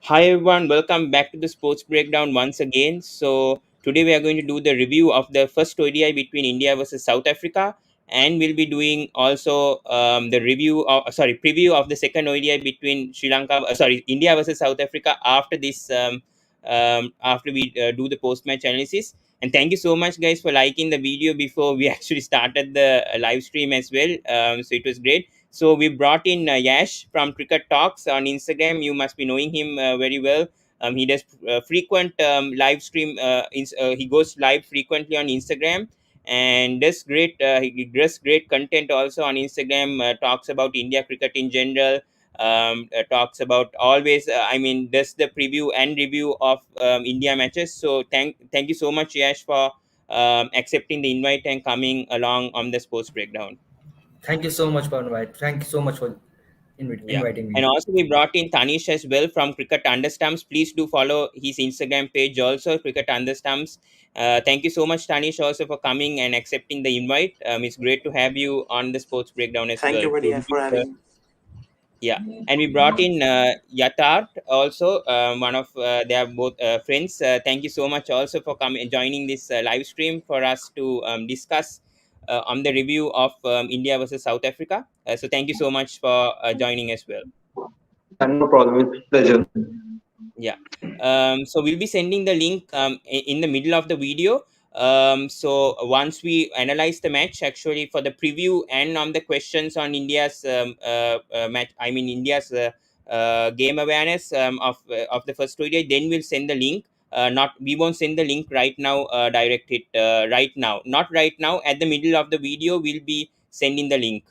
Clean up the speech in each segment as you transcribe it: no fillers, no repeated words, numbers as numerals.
Hi everyone, welcome back to the Sports Breakdown once again. So today we are going to do the review of the first ODI between India versus South Africa, and we'll be doing also the preview of the second ODI between India versus South Africa after this after we do the post match analysis. And thank you so much guys for liking the video before we actually started the live stream as well. So it was great. So we brought in Yash from Cricket Talks on Instagram. You must be knowing him very well. He does frequent live stream. He goes live frequently on Instagram and does great. He does great content also on Instagram. Talks about India cricket in general. Talks about always. Does the preview and review of India matches. So thank you so much, Yash, for accepting the invite and coming along on the sports breakdown. Thank you so much, Pawan Hewage. Thank you so much for Yeah. inviting me. And also we brought in Tanish as well from Cricket Understumps. Please do follow his Instagram page also, Cricket Understumps. Thank you so much, Tanish, also for coming and accepting the invite. It's great to have you on the sports breakdown as Thank well. you, buddy, So for having me. yeah, and we brought in Yatharth also. One of they are both friends. Thank you so much also for coming joining this live stream for us to discuss on the review of India versus South Africa. So thank you so much for joining as well. And no problem, it's pleasure. Yeah. So we'll be sending the link in the middle of the video. So once we analyze the match, actually for the preview and on the questions on India's match, India's game awareness of the first ODI, then we'll send the link. Not we won't send the link right now. Direct it right now. Not right now. At the middle of the video, we'll be sending the link.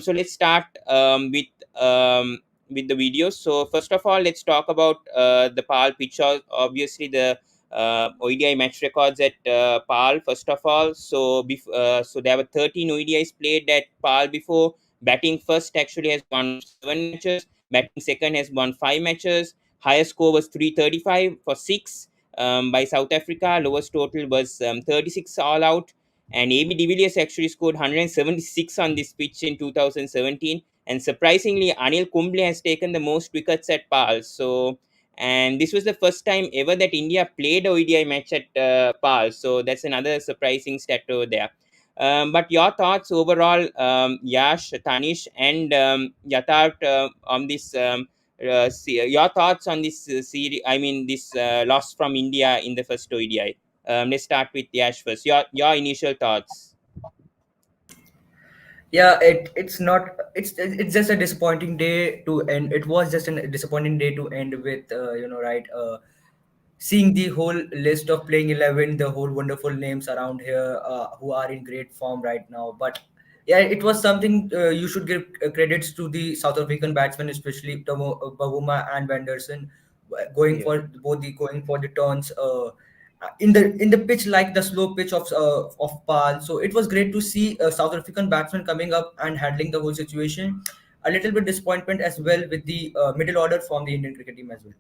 So let's start with the videos. So first of all, let's talk about the PAL pitch. Obviously, the ODI match records at PAL. First of all, so there were 13 ODIs played at PAL before. Batting first actually has won 7 matches. Batting second has won 5 matches. Highest score was 335 for six by South Africa. Lowest total was 36 all out, and AB de Villiers actually scored 176 on this pitch in 2017. And surprisingly, Anil Kumble has taken the most wickets at PAL. So, and this was the first time ever that India played a ODI match at PAL. So that's another surprising stat over there. But your thoughts overall, Yash, Tanish, and Yatharth on this. Your thoughts on this series? This loss from India in the first ODI. Let's start with Yash first. Your initial thoughts. Yeah, it's not it's just a disappointing day to end. It was just a disappointing day to end with right, seeing the whole list of playing 11, the whole wonderful names around here who are in great form right now. But yeah, it was something you should give credits to the South African batsmen, especially Bavuma and Vanderson, Yeah. going for the turns in the pitch, like the slow pitch of Pal. So it was great to see South African batsmen coming up and handling the whole situation. A little bit disappointment as well with the middle order from the Indian cricket team as well.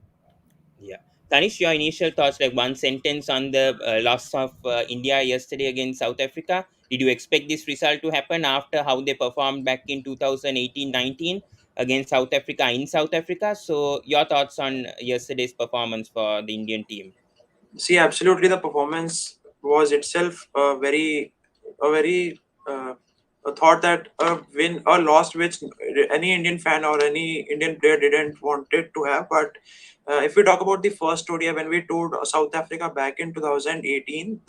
Yeah. Tanish, your initial thoughts, like one sentence on the loss of India yesterday against South Africa. Did you expect this result to happen after how they performed back in 2018-19 against South Africa in South Africa? So, your thoughts on yesterday's performance for the Indian team? See, absolutely, the performance was itself a very a thought that a win or loss which any Indian fan or any Indian player didn't want it to have. But if we talk about the first ODI when we toured South Africa back in 2018,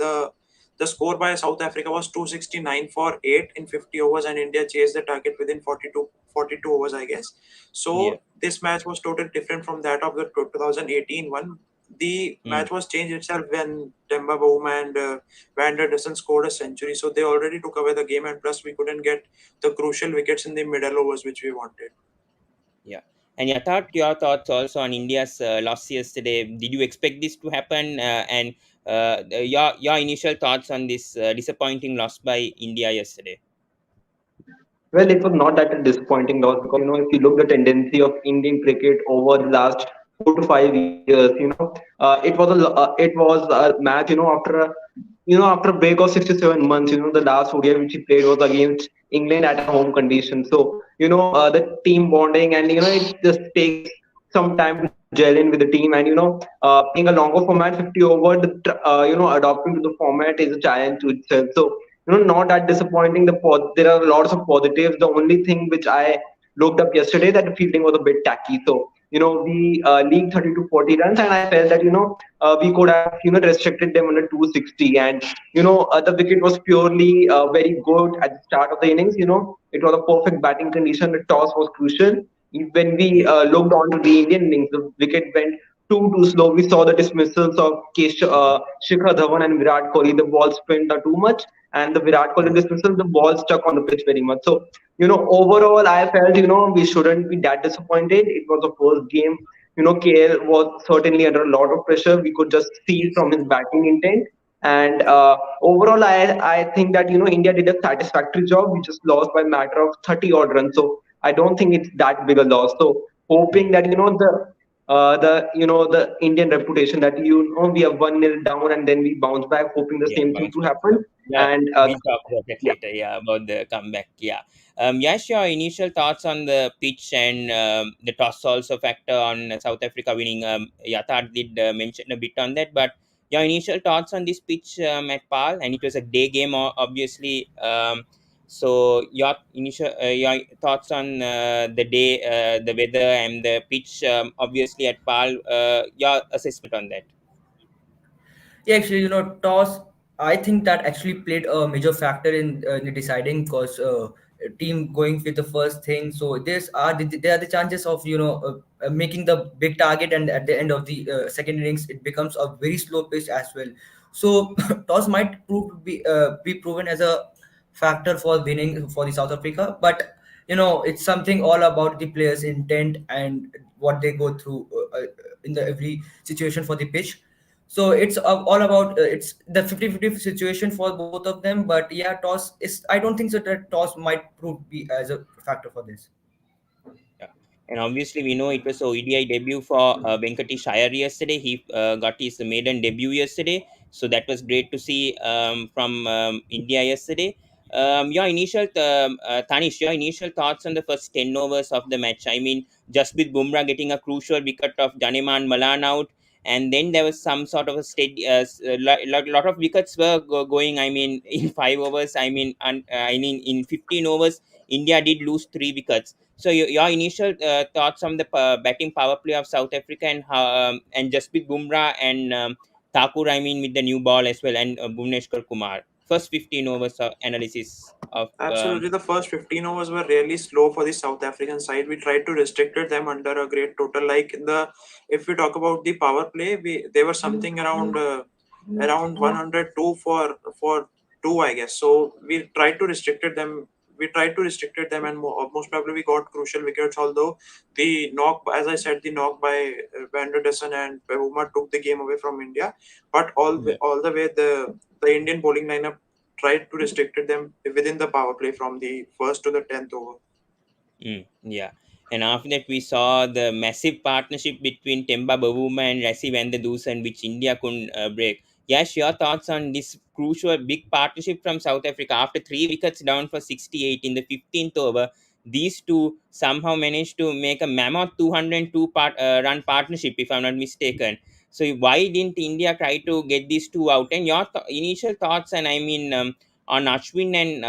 the score by South Africa was 269 for 8 in 50 overs, and India chased the target within 42 overs, I guess. Yeah. So this match was totally different from that of the 2018 one. The Mm. match was changed itself when Demba Bavuma and Van der Dussen scored a century. So they already took away the game, and plus we couldn't get the crucial wickets in the middle overs which we wanted. Yeah. And your thoughts also on India's loss yesterday. Did you expect this to happen? And your initial thoughts on this disappointing loss by India yesterday? Well, it was not that a disappointing loss because if you look the tendency of Indian cricket over the last 4 to 5 years, it was a match after after a break of 6 to 7 months, the last ODI which he played was against England at a home condition. So, the team bonding, and, it just takes some time to gel in with the team. And, playing a longer format, 50 over, adopting to the format is a challenge to itself. So, not that disappointing. There are lots of positives. The only thing which I looked up yesterday, that the fielding was a bit tacky. So, we leaked 30 to 40 runs, and I felt that, we could have, restricted them under 260. And, the wicket was purely very good at the start of the innings. It was a perfect batting condition. The toss was crucial. When we looked on to the Indian innings, the wicket went too slow. We saw the dismissals of Shikhar Dhawan and Virat Kohli. The ball spinned too much, and the Virat Kohli dismissal, the ball stuck on the pitch very much. So, overall, I felt, we shouldn't be that disappointed. It was the first game. KL was certainly under a lot of pressure. We could just see from his batting intent. And overall, I think that, India did a satisfactory job. We just lost by a matter of 30 odd runs. So I don't think it's that big a loss. So hoping that, the Indian reputation, that, we are 1-0 down and then we bounce back, hoping the Yeah, same thing bounce to back. happen. Yeah, And we'll talk about that yeah. later. Yeah, about the comeback. Yeah. Yash, your initial thoughts on the pitch and the toss also factor on South Africa winning. Yatharth did mention a bit on that, but your initial thoughts on this pitch at Pal, and it was a day game, obviously. So your thoughts on the day, the weather, and the pitch, obviously at Pal. Your assessment on that. Yeah, actually, toss. I think that actually played a major factor in deciding, because team going with the first thing. So there are the chances of making the big target, and at the end of the second innings, it becomes a very slow pitch as well. So toss might be proven as a factor for winning for the South Africa, but it's something all about the players' intent and what they go through in the every situation for the pitch. So it's all about it's the 50-50 situation for both of them. But yeah, toss is, I don't think so that toss might prove be as a factor for this. Yeah. And obviously, we know it was ODI debut for Venkatesh Iyer yesterday. He got his maiden debut yesterday. So that was great to see from India yesterday. Tanish, your initial thoughts on the first 10 overs of the match. I mean, Jasprit Bumrah getting a crucial wicket of Janeman Malan out. And then there was some sort of a steady, lot of wickets were going. I mean, in 5 overs. I mean, in 15 overs, India did lose 3 wickets. So your initial thoughts on the batting power play of South Africa, and how and Jasprit Bumrah and Thakur, I mean, with the new ball as well, and Bhuvneshwar Kumar. First 15 overs of analysis of Absolutely, the first 15 overs were really slow for the South African side. We tried to restrict them under a great total. Like in the, if we talk about the power play, they were something around 102 for two, I guess. So we tried to restricted them. We tried to restricted them, and most probably we got crucial wickets. Although the knock, as I said, the knock by Van der Dessen and Behuma took the game away from India. But all the way, the Indian bowling lineup tried to restricted them within the power play from the first to the 10th over. Yeah. And after that, we saw the massive partnership between Temba Bavuma and Rassi Van der Dusen, which India couldn't break. Yes, your thoughts on this crucial big partnership from South Africa? After 3 wickets down for 68 in the 15th over, these two somehow managed to make a mammoth 202 run partnership, if I'm not mistaken. So why didn't India try to get these two out? And your initial thoughts, and I mean, on Ashwin and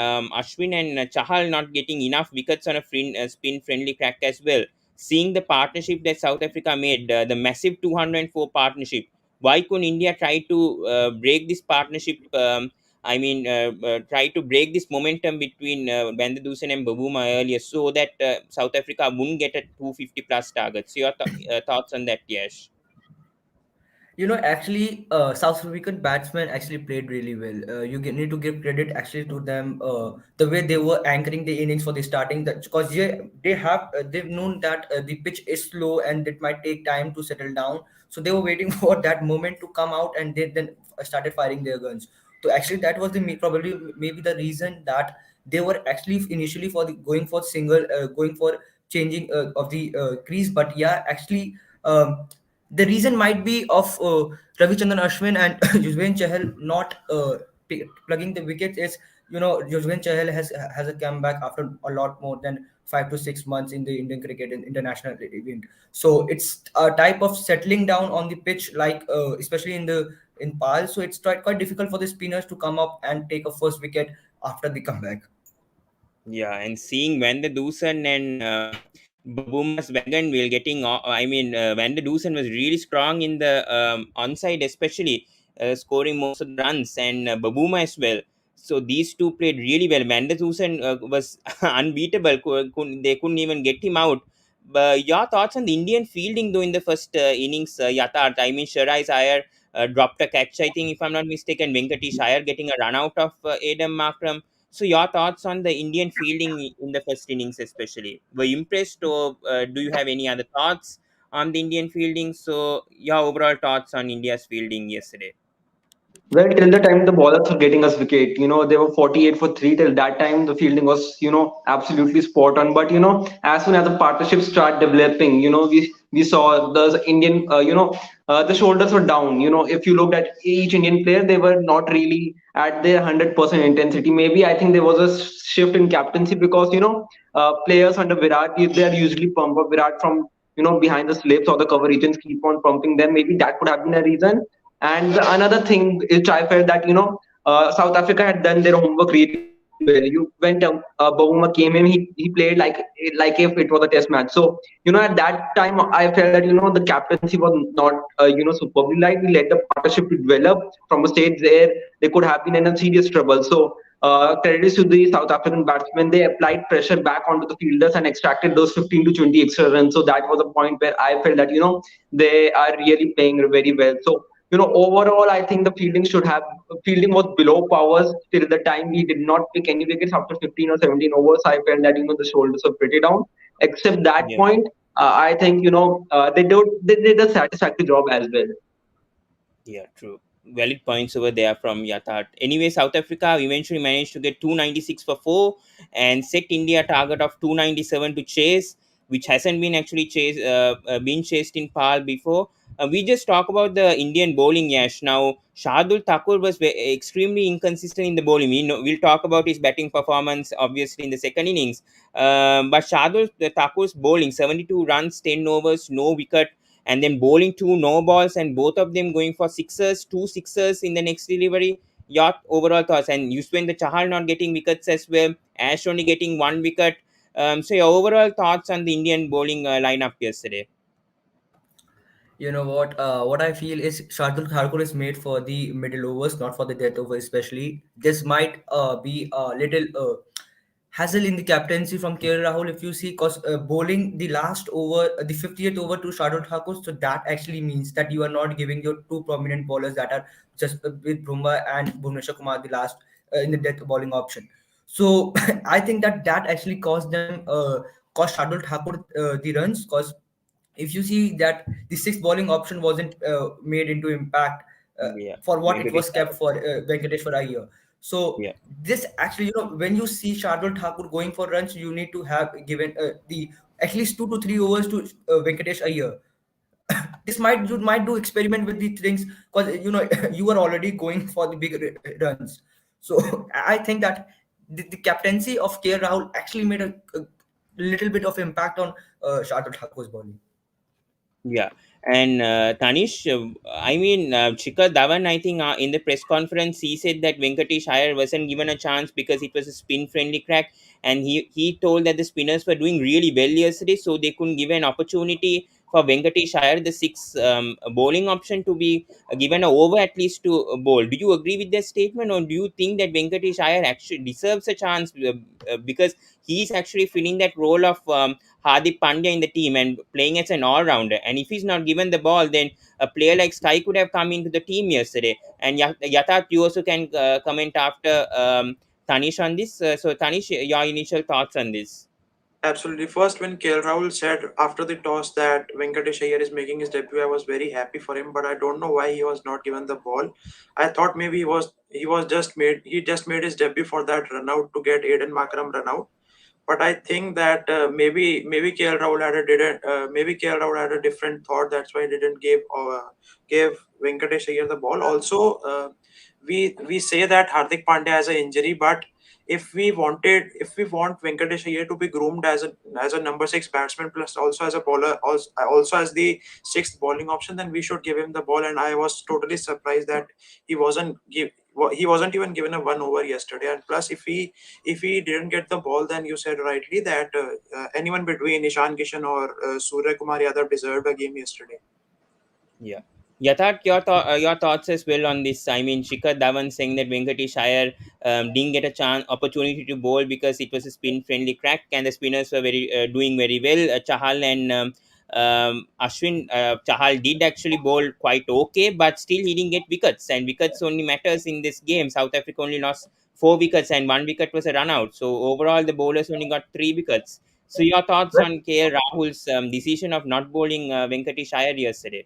Chahal not getting enough wickets on a spin friendly crack as well. Seeing the partnership that South Africa made, the massive 204 partnership, why couldn't India try to break this partnership? Try to break this momentum between Van der Dusen and Babuma earlier, so that South Africa wouldn't get a 250 plus target. So your thoughts on that, Yash? Actually, South African batsmen actually played really well. Need to give credit actually to them. The way they were anchoring the innings for the starting, that because they've known that the pitch is slow and it might take time to settle down. So they were waiting for that moment to come out, and they then started firing their guns. So actually, that was probably maybe the reason that they were actually initially for the going for single, going for changing of the crease. But yeah, actually. the reason might be of Ravichandran Ashwin and Yuzvendra Chahal not plugging the wickets is, Yuzvendra Chahal has a comeback after a lot more than 5 to 6 months in the Indian cricket and international event. So it's a type of settling down on the pitch, like especially in PAL. So it's quite difficult for the spinners to come up and take a first wicket after the comeback. Yeah, and seeing Van der Dusen and Babuma's wagon will getting. I mean, Van der Dusen was really strong in the onside, especially scoring most of the runs, and Babuma as well. So these two played really well. Van der Dusen was unbeatable. They couldn't even get him out. But your thoughts on the Indian fielding though in the first innings, Yatharth? I mean, Shiraz Iyer dropped a catch, I think, if I'm not mistaken. Venkatesh Iyer getting a run out of Adam Makram. So your thoughts on the Indian fielding in the first innings, especially, were you impressed, or do you have any other thoughts on the Indian fielding? So your overall thoughts on India's fielding yesterday. Well, till the time the bowlers were getting us wicket, they were 48 for 3. Till that time, the fielding was, absolutely spot on. But, as soon as the partnership start developing, we saw the Indian, the shoulders were down. If you looked at each Indian player, they were not really at their 100% intensity. Maybe I think there was a shift in captaincy because, players under Virat, they are usually pump up Virat from, behind the slips or the cover regions, keep on pumping them. Maybe that could have been a reason. And another thing is I felt that South Africa had done their homework really well. When Bavuma came in, he played like if it was a test match. So at that time I felt that the captaincy was not superbly light. We let the partnership to develop from a stage there they could have been in a serious trouble. So credits to the South African batsmen. They applied pressure back onto the fielders and extracted those 15 to 20 extra runs. So that was a point where I felt that they are really playing very well. So overall, I think the fielding was below powers till the time we did not pick any wickets after 15 or 17 overs. I felt that the shoulders were pretty down. Except that Yeah. point, I think they did a satisfactory job as well. Yeah, true. Valid points over there from Yatharth. Anyway, South Africa eventually managed to get 296 for 4 and set India a target of 297 to chase, which hasn't been actually been chased in PAL before. We just talk about the Indian bowling, Yash. Now, Shardul Thakur was extremely inconsistent in the bowling. We'll talk about his batting performance, obviously, in the second innings. But Shardul Thakur's bowling, 72 runs, 10 overs, no wicket, and then bowling two no balls and both of them going for sixers, two sixers in the next delivery. Your overall thoughts, and you spend the Chahal not getting wickets as well, Ash only getting one wicket. So your overall thoughts on the Indian bowling lineup yesterday. You know what? What I feel is Shardul Thakur is made for the middle overs, not for the death overs. Especially, this might be a little hassle in the captaincy from KL Rahul. If you see, because bowling the last over, the 50th over to Shardul Thakur, so that actually means that you are not giving your two prominent bowlers that are just with Brumba and Bhuvneshwar Kumar the last in the death bowling option. So I think that actually cost Shardul Thakur the runs, because if you see that the sixth bowling option wasn't made into impact Yeah, for what it Venkatesh was kept Iyer. for Venkateshwar Iyer. So Yeah, this actually, when you see Shardul Thakur going for runs, you need to have given the at least 2 to 3 overs to Venkatesh Iyer. This might you might do experiment with the things, because you are already going for the big runs. So I think that the captaincy of KL Rahul actually made a little bit of impact on Shardul Thakur's bowling. yeah. And Tanish, I mean, Shikhar Dhawan, I think in the press conference, he said that Venkatesh Iyer wasn't given a chance because it was a spin friendly crack. And he told that the spinners were doing really well yesterday, so they couldn't give an opportunity for Venkatesh Iyer, the six bowling option, to be given a over at least to bowl. Do you agree with that statement, or do you think that Venkatesh Iyer actually deserves a chance because he's actually filling that role of Hardik Pandya in the team and playing as an all-rounder? And if he's not given the ball, then a player like Sky could have come into the team yesterday. And Yatharth, you also can comment after Tanish on this. So Tanish, your initial thoughts on this? Absolutely. First, when KL Rahul said after the toss that Venkatesh Iyer is making his debut, I was very happy for him, but I don't know why he was not given the ball. I thought maybe he just made his debut for that run out to get Aiden Makram run out. But I think that maybe KL Rahul had a didn't maybe KL Rahul had a different thought. That's why he didn't give Venkatesh Iyer the ball. Also, we say that Hardik Pandya has an injury, but if we want Venkatesh Iyer to be groomed as a number six batsman plus also as a bowler, also as the sixth bowling option, then we should give him the ball. And I was totally surprised that he wasn't even given a 1 over yesterday. And plus, if he didn't get the ball, then you said rightly that anyone between Ishan Kishan or Surya Kumar Yadav deserved a game yesterday. Yeah. Yatharth, your thoughts as well on this. I mean, Shikhar Dhawan saying that Venkatesh Iyer didn't get a chance opportunity to bowl because it was a spin friendly crack and the spinners were very doing very well. Chahal and Ashwin, Chahal did actually bowl quite okay, but still he didn't get wickets, and wickets only matters in this game. South Africa only lost 4 wickets and 1 wicket was a run out. So overall, the bowlers only got 3 wickets. So your thoughts on KL Rahul's decision of not bowling Venkatesh Iyer yesterday?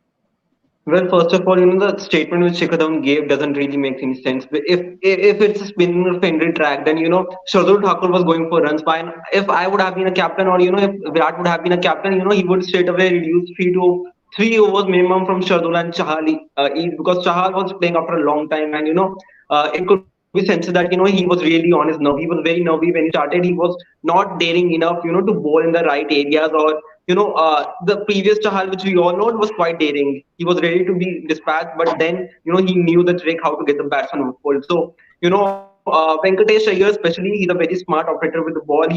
Well, first of all, the statement which Shikadam gave doesn't really make any sense. But if it's a spin friendly track, then Shardul Thakur was going for runs. Fine. If I would have been a captain, or if Virat would have been a captain, he would straight away reduce 3 overs minimum from Shardul and Chahal, because Chahal was playing after a long time, and it could be sensed that he was really on his nerve. He was very nervy when he started. He was not daring enough, to bowl in the right areas, or the previous Chahal, which we all know, was quite daring. He was ready to be dispatched, but then he knew the trick how to get the batsman on full. So Venkatesh Iyer, especially, he's a very smart operator with the ball.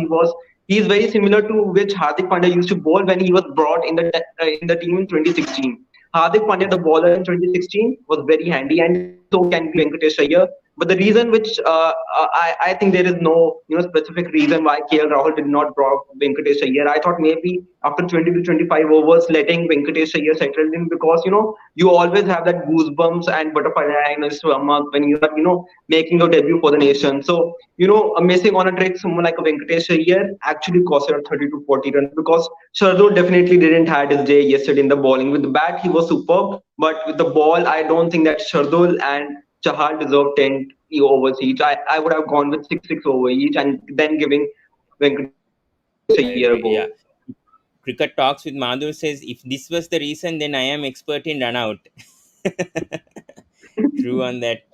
He's very similar to which Hardik Pandya used to bowl when he was brought in the team in 2016. Hardik Pandya, the bowler in 2016, was very handy, and so can be Venkatesh Iyer. But the reason which I think there is no specific reason why KL Rahul did not drop Venkatesh Iyer. I thought maybe after 20 to 25 overs, letting Venkatesh Iyer settle in, because you always have that goosebumps and butterfly in your stomach when you are making your debut for the nation. So missing on a trick someone like a Venkatesh Iyer actually cost her 30 to 40 runs, because Shardul definitely didn't had his day yesterday in the bowling. With the bat, he was superb, but with the ball, I don't think that Shardul and Chahal deserved 10 overs each. I would have gone with 6 over each, and then giving Venkatesh Iyer a go. I agree. Yeah. Cricket Talks with Madhur says, if this was the reason, then I am expert in run out. True on that.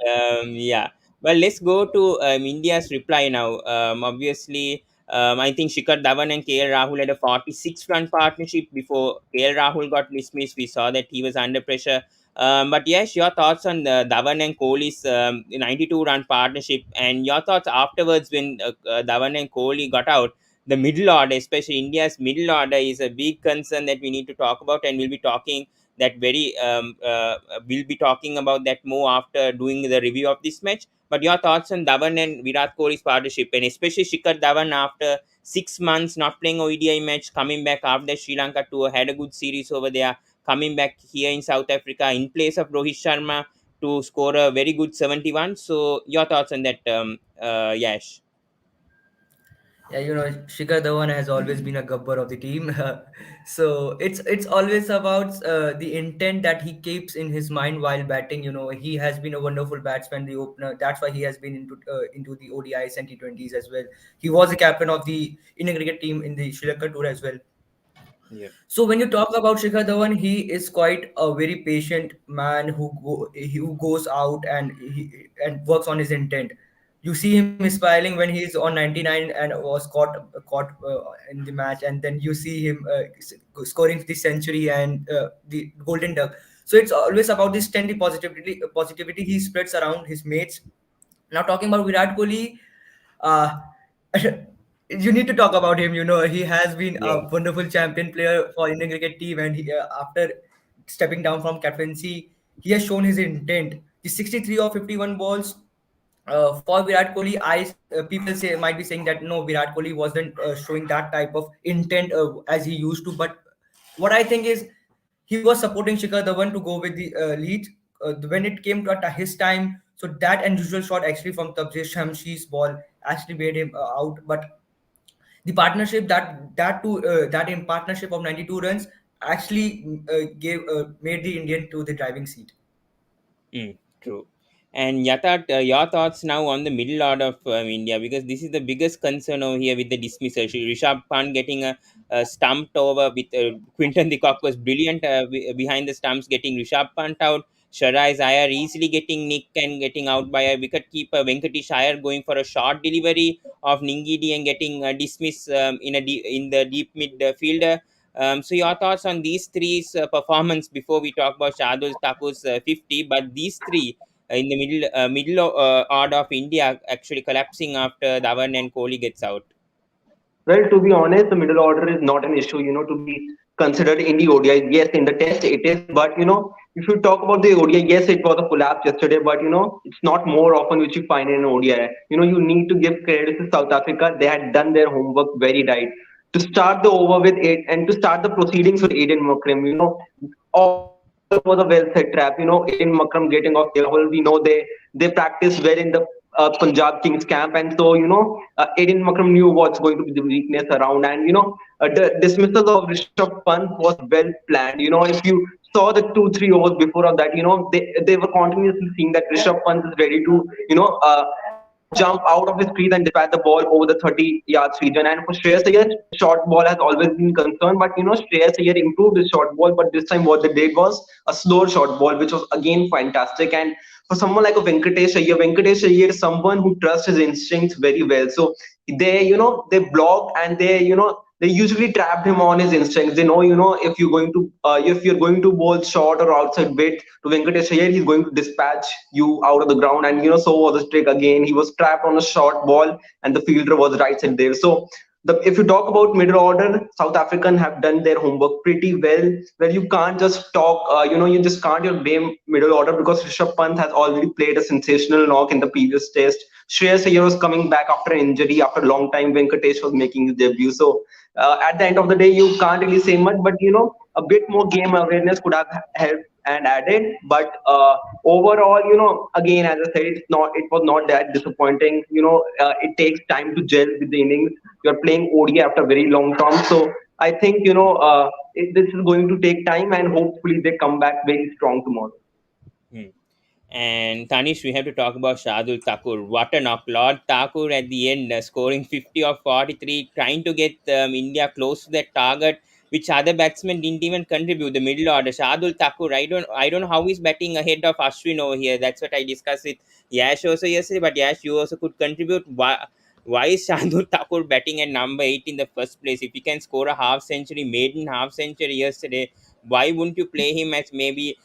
Yeah. Well, let's go to India's reply now. Obviously, I think Shikhar Dhawan and KL Rahul had a 46-run partnership before KL Rahul got dismissed. We saw that he was under pressure. But yes, your thoughts on Dhawan and Kohli's 92-run partnership, and your thoughts afterwards when Dhawan and Kohli got out. The middle order, especially India's middle order, is a big concern that we need to talk about, and we'll be talking about that more after doing the review of this match. But your thoughts on Dhawan and Virat Kohli's partnership, and especially Shikhar Dhawan after 6 months not playing ODI match, coming back after the Sri Lanka tour, had a good series over there, coming back here in South Africa in place of Rohit Sharma to score a very good 71. So your thoughts on that, Yash? Yeah, Shikhar Dhawan has always been a gabbar of the team. So it's always about the intent that he keeps in his mind while batting. He has been a wonderful batsman, the opener. That's why he has been into the ODIs and T20s as well. He was the captain of the Indian cricket team in the Sri Lanka tour as well. Yeah. So when you talk about Shikhar Dhawan, he is quite a very patient man who goes out and works on his intent. You see him smiling when he's on 99 and was caught in the match, and then you see him scoring the century and the golden duck. So it's always about this steady positivity he spreads around his mates. Now talking about Virat Kohli, uh, you need to talk about him. He has been Yeah. a wonderful champion player for Indian cricket team, and after stepping down from captaincy, he has shown his intent. The 63 or 51 balls for Virat Kohli, people might be saying that no, Virat Kohli wasn't showing that type of intent as he used to. But what I think is he was supporting Shikhar Dhawan to go with the lead when it came to his time. So that unusual shot actually from Tabjesh Shamshi's ball actually made him out. But the partnership that in partnership of 92 runs actually gave made the Indian to the driving seat. True. And Yatat, your thoughts now on the middle order of India, because this is the biggest concern over here with the dismissal. Rishabh Pant getting a stumped over with Quinton de Kock was brilliant behind the stumps, getting Rishabh Pant out. Sharais Iyer easily getting nicked and getting out by a wicket keeper. Venkatesh Iyer going for a short delivery of Ningidi and getting dismissed in the deep midfielder. So your thoughts on these three's performance before we talk about Shardul Thakur's 50, but these three in the middle order of India actually collapsing after Dhawan and Kohli gets out. Well, to be honest, the middle order is not an issue, to be considered in the ODI. Yes, in the test it is, but if you talk about the ODI, yes, it was a collapse yesterday, but it's not more often which you find in an ODI. You need to give credit to South Africa. They had done their homework very right to start the over with it and to start the proceedings with Aiden Makram. All it was a well set trap. Aiden Makram getting off KL. We know they practice well in the Punjab Kings camp, and so Aiden Makram knew what's going to be the weakness around, and the dismissal of Rishabh Pant was well planned. If you saw the 2-3 overs before of that, they were continuously seeing that Rishabh Pant is ready to jump out of his crease and dispatch the ball over the 30 yards region. And for Shreyas Iyer, short ball has always been concerned, but Shreyas Iyer improved his short ball, but this time what they did was a slower short ball, which was again fantastic. And for someone like a Venkatesh Iyer is someone who trusts his instincts very well. So they block and they usually trapped him on his instincts. They know, if you're going to bowl short or outside bit to Venkatesh Iyer, he's going to dispatch you out of the ground. And so was the trick again. He was trapped on a short ball, and the fielder was right side there. So if you talk about middle order, South African have done their homework pretty well. Where you can't just talk, you just can't blame middle order because Rishabh Pant has already played a sensational knock in the previous test. Shreyas Iyer was coming back after an injury after a long time. Venkatesh was making his debut. So at the end of the day, you can't really say much, but a bit more game awareness could have helped and added. But overall, again, as I said, it was not that disappointing. It takes time to gel with the innings. You're playing ODI after a very long term, so I think this is going to take time, and hopefully they come back very strong tomorrow. Hmm. And Tanish, we have to talk about Shardul Thakur. What a knock. Lord Thakur at the end, scoring 50 of 43, trying to get India close to that target, which other batsmen didn't even contribute. The middle order, Shardul Thakur, I don't know how he's batting ahead of Ashwin over here. That's what I discussed with Yash also yesterday, but Yash, you also could contribute. Why is Shardul Thakur batting at number 8 in the first place? If he can score a half century, maiden half century yesterday, why wouldn't you play him as maybe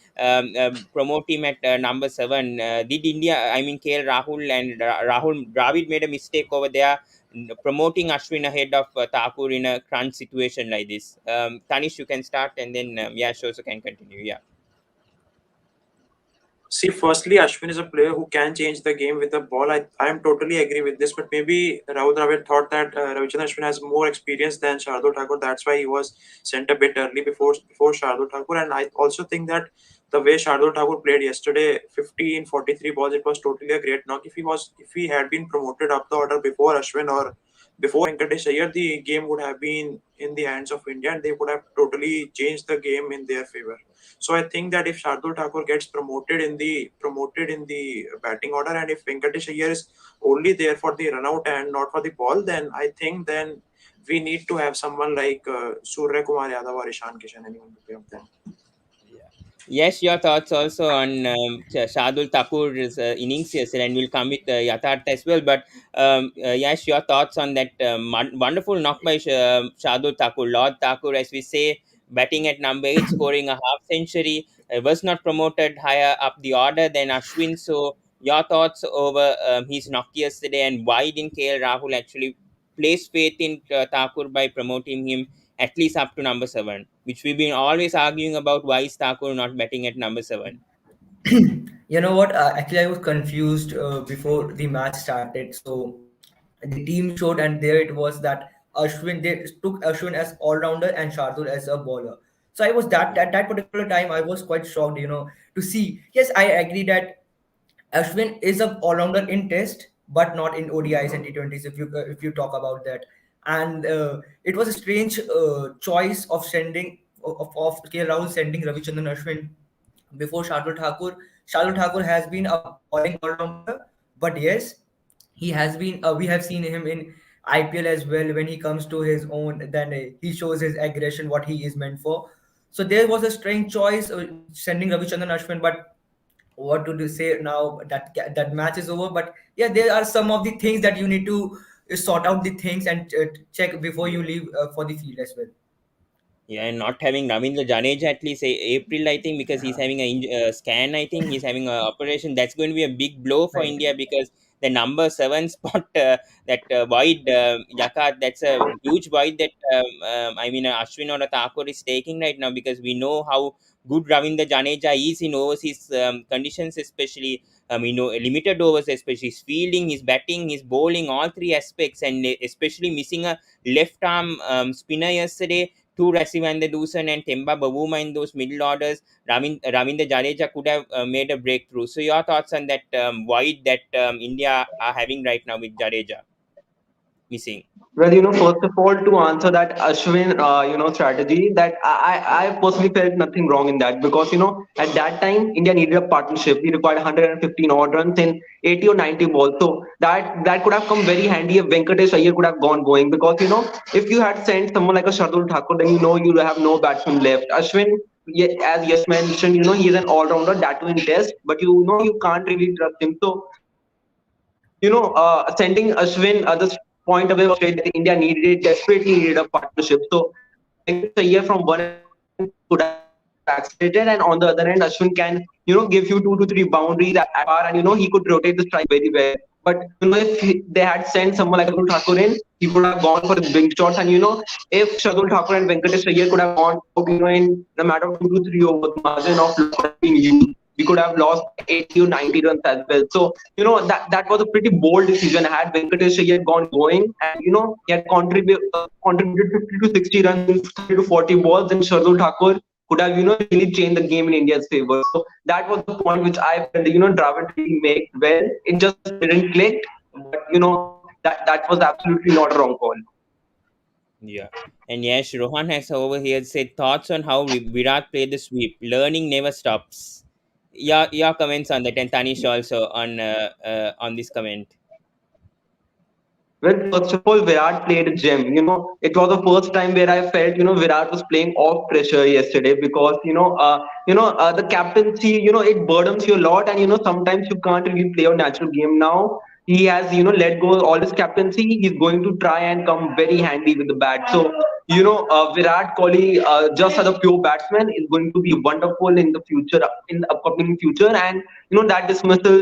promote him at number 7? Did India, I mean KL Rahul and Rahul Dravid made a mistake over there, promoting Ashwin ahead of Thakur in a crunch situation like this? Tanish, you can start, and then Yash also can continue. Yeah. See, firstly, Ashwin is a player who can change the game with the ball. I am totally agree with this, but maybe Rahul Dravid thought that Ravichandran Ashwin has more experience than Shardul Thakur. That's why he was sent a bit early before Shardul Thakur. And I also think that the way Shardul Thakur played yesterday, 50 in 43 balls, it was totally a great knock. If he had been promoted up the order before Ashwin or before Venkatesh Iyer, the game would have been in the hands of India, and they would have totally changed the game in their favor. So I think that if Shardul Thakur gets promoted in the batting order, and if Venkatesh Iyer is only there for the run out and not for the ball, then I think then we need to have someone like Surya Kumar Yadav or Ishan Kishan, anyone to play up them. Yes, your thoughts also on Shardul Thakur's innings yesterday, and we'll come with Yatharth as well. But yes, your thoughts on that wonderful knock by Shardul Thakur, Lord Thakur, as we say, batting at number 8, scoring a half century, was not promoted higher up the order than Ashwin. So, your thoughts over his knock yesterday, and why didn't KL Rahul actually place faith in Thakur by promoting him at least up to number 7, which we've been always arguing about, why is Thakur not batting at number 7? You know what? Actually, I was confused before the match started. So the team showed, and there it was that Ashwin, they took Ashwin as all rounder and Shardul as a bowler. So I was that Yeah. at that particular time I was quite shocked, to see. Yes, I agree that Ashwin is a all rounder in Test, but not in ODIs and T20s. If you talk about that, and it was a strange choice of sending of KL Rahul sending Ravichandran Ashwin before Shardul Thakur. Shalul Thakur has been a bowling all-rounder, but yes, he has been. We have seen him in IPL as well. When he comes to his own, then he shows his aggression, what he is meant for. So there was a strange choice sending Ravichandran Ashwin, but what to do say now that that match is over. But yeah, there are some of the things that you need to sort out the things and check before you leave for the field as well. Yeah, and not having Ravindra Jadeja at least April, I think, because he's Yeah, having a scan. I think he's having a operation. That's going to be a big blow for right. India because the number seven spot, that void, Yakat, that's a huge void that I mean Ashwin or Thakur is taking right now, because we know how good Ravindra Jadeja is in overseas conditions, especially limited overs, especially his fielding, his batting, his bowling, all three aspects, and especially missing a left arm spinner yesterday to Rasivander Dusan and Temba Bavuma in those middle orders. Ravindra Jadeja could have made a breakthrough. So your thoughts on that void that India are having right now with Jadeja missing? Well, first of all, to answer that Ashwin, strategy, that I personally felt nothing wrong in that, because, at that time, India needed a partnership. We required 115 odd runs in 80 or 90 balls. So that could have come very handy if Venkatesh Iyer could have gone going, because, if you had sent someone like a Shardul Thakur, then, you have no batsman left. Ashwin, as Yash mentioned, he is an all-rounder, that too in test, but you can't really trust him. So, sending Ashwin this point away was straight that India desperately needed a partnership. So Venkatesh Iyer from one end could have accelerated, and on the other end, Ashwin can, give you 2 to 3 boundaries at par, and he could rotate the strike very well. But if they had sent someone like Shardul Thakur in, he could have gone for his big shots, and if Shardul Thakur and Venkatesh Iyer could have gone out, in a matter of 2 to 3 overs, the margin of loss could have been huge. We could have lost by 80 or 90 runs as well. So that was a pretty bold decision. Had Venkatesh Iyer gone going, and he had contributed 50 to 60 runs in 30 to 40 balls, then Shardul Thakur could have really changed the game in India's favor. So that was the point which I felt Dravid really made well. It just didn't click, but that was absolutely not a wrong call. Yeah. And yes, Rohan has over here said thoughts on how Virat played the sweep. Learning never stops. Your comments on that, and Tanish also on this comment. Well, first of all, Virat played a gem. It was the first time where I felt, Virat was playing off pressure yesterday, because, the captaincy, it burdens you a lot, and, sometimes you can't really play your natural game now. He has, let go all his captaincy. He's going to try and come very handy with the bat. So, Virat Kohli, just as a pure batsman, is going to be wonderful in the future, in the upcoming future. And, that dismissal,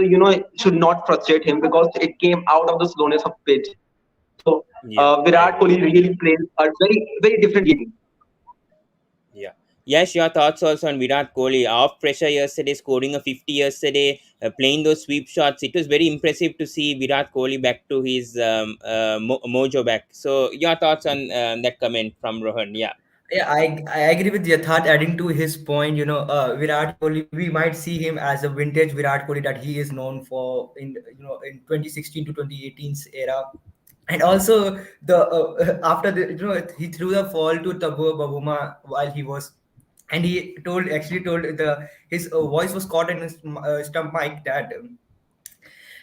should not frustrate him, because it came out of the slowness of pitch. So Yeah, I Virat agree. Kohli really plays a very, very different game. Yeah. Yes, your thoughts also on Virat Kohli. Off pressure yesterday, scoring a 50 yesterday, playing those sweep shots. It was very impressive to see Virat Kohli back to his mojo back. So, your thoughts on that comment from Rohan? Yeah. Yeah, I agree with Yatharth. Adding to his point, Virat Kohli, we might see him as a vintage Virat Kohli that he is known for in in 2016 to 2018's era. And also the after the he threw the ball to Tabu Babuma while he was, and he told the his voice was caught in his stump mic that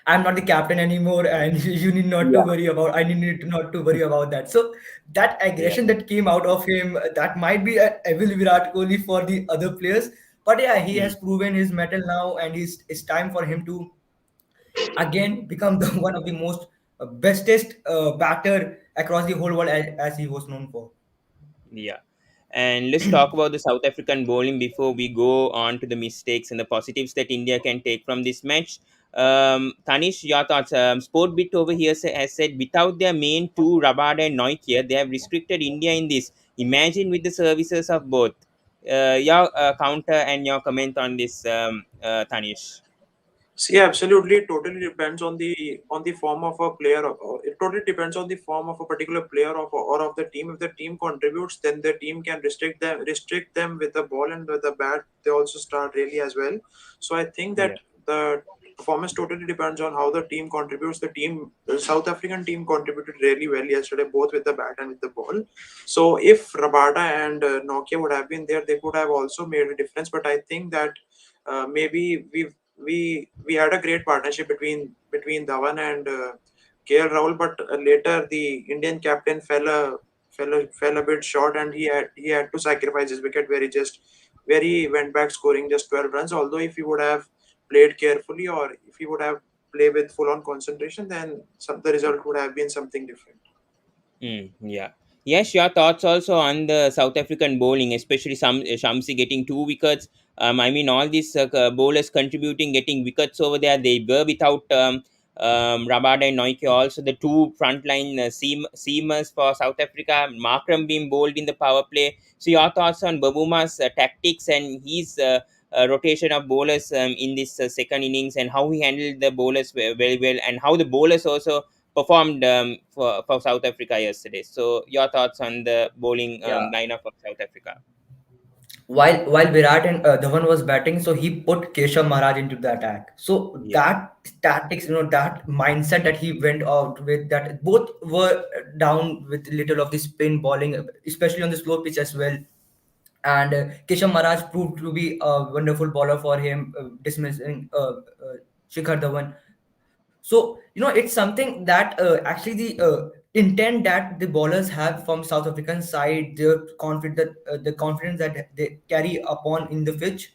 I'm not the captain anymore, and you need not to Yeah, worry about. I need not to worry about that. So that Yeah. aggression that came out of him, that might be an evil Virat Kohli for the other players. But yeah, he Hmm. has proven his mettle now, and it's time for him to again become the one of the most bestest batter across the whole world as he was known for. Yeah. And let's talk about the South African bowling before we go on to the mistakes and the positives that India can take from this match. Tanish, your thoughts? Sportbit over here has said without their main two, Rabada and Nokia, they have restricted India in this. Imagine with the services of both. Your counter and your comment on this, Tanish. See, absolutely, it totally depends on the form of a player. It totally depends on the form of a particular player or of the team. If the team contributes, then the team can restrict them with the ball and with the bat. They also start really as well. So I think Yeah. that the performance totally depends on how the team contributes. The South African team contributed really well yesterday, both with the bat and with the ball. So if Rabada and Nokia would have been there, they could have also made a difference. But I think that maybe we had a great partnership between Dhawan and KL Rahul, but later the Indian captain fell a bit short, and he had to sacrifice his wicket where he went back scoring just 12 runs. Although if he would have played carefully, or if he would have played with full on concentration, then the result would have been something different. Yeah. Yes, your thoughts also on the South African bowling, especially some Shamsi getting 2 wickets. I mean, all these bowlers contributing, getting wickets over there. They were without Rabada and Noike. Also, the two frontline seamers for South Africa. Markram being bowled in the power play. So, your thoughts on Babuma's tactics and his rotation of bowlers in this second innings, and how he handled the bowlers very well, and how the bowlers also performed for South Africa yesterday. So, your thoughts on the bowling Yeah. lineup of South Africa? While Virat and Dhawan was batting, so he put Keshav Maharaj into the attack. So Yeah, that tactics, that mindset that he went out with, that both were down with little of the spin bowling, especially on the slow pitch as well. And Keshav Maharaj proved to be a wonderful bowler for him, dismissing Shikhar Dhawan. So it's something that actually the intent that the bowlers have from South African side, their the confidence that they carry upon in the pitch.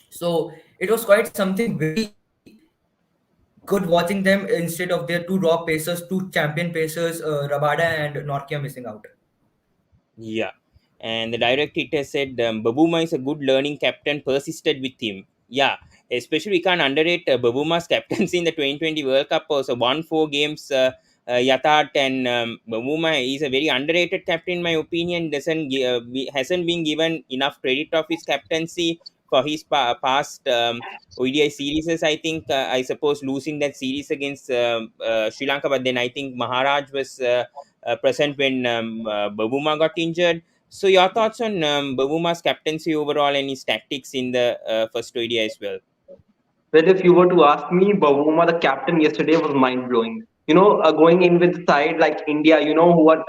So it was quite something very good watching them instead of their two raw pacers, two champion pacers, Rabada and Norkia missing out. yeah. And the director said Babuma is a good learning captain, persisted with him. Yeah, especially we can't underrate Babuma's captaincy in the 2020 World Cup. Also, won 4 games. Yathat and Babuma is a very underrated captain, in my opinion. Hasn't been given enough credit of his captaincy for his past ODI series. I think I suppose losing that series against Sri Lanka, but then I think Maharaj was present when Babuma got injured. So, your thoughts on Babuma's captaincy overall and his tactics in the first ODI as well? Well, if you were to ask me, Bavuma, the captain yesterday, was mind blowing. Going in with side like India, who are,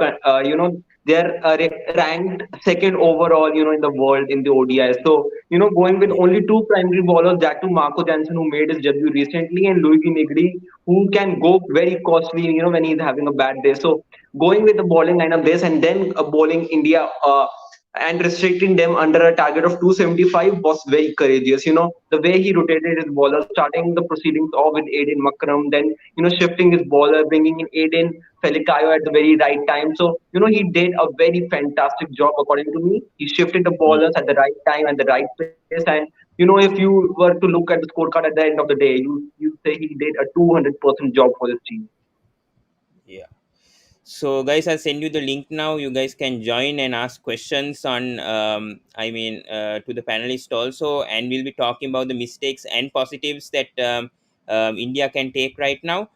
they're ranked second overall, in the world in the ODI. So, going with Yeah. only two primary bowlers, that too Marco Jansen, who made his debut recently, and Luigi Nigri, who can go very costly, when he's having a bad day. So, going with the bowling lineup this, and then bowling India. And restricting them under a target of 275 was very courageous. The way he rotated his bowler, starting the proceedings off with Aiden Makram, then shifting his bowler, bringing in Aiden Felikayo at the very right time. So he did a very fantastic job according to me. He shifted the Mm, bowlers at the right time and the right place, and if you were to look at the scorecard at the end of the day, you say he did a 200% job for this team. yeah. So, guys, I'll send you the link now. You guys can join and ask questions on, to the panelists also, and we'll be talking about the mistakes and positives that India can take right now.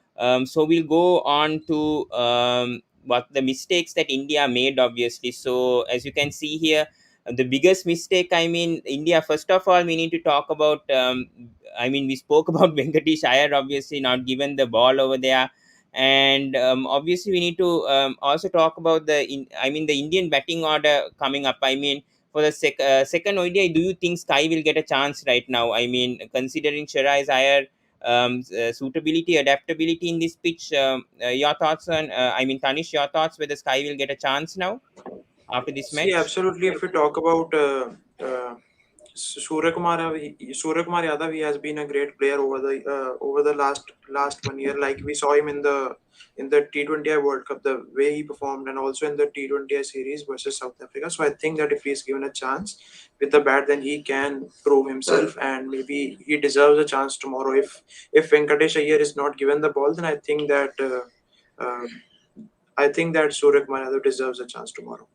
So, we'll go on to what the mistakes that India made, obviously. So, as you can see here, the biggest mistake, India, first of all, we need to talk about. We spoke about Venkatesh Iyer, obviously, not given the ball over there, and obviously we need to also talk about the Indian batting order coming up. For the second ODI, do you think Sky will get a chance right now? Considering Shiraz Iyer suitability, adaptability in this pitch, your thoughts on Tanish, your thoughts whether Sky will get a chance now after this See, match? absolutely. If we talk about Surya Kumar Yadav, he has been a great player over the last 1 year. Like we saw him in the T20I World Cup, the way he performed, and also in the T20I series versus South Africa. So I think that if he's given a chance with the bat, then he can prove himself, and maybe he deserves a chance tomorrow. If Venkatesh Iyer is not given the ball, then uh, I think that Surya Kumar Yadav deserves a chance tomorrow.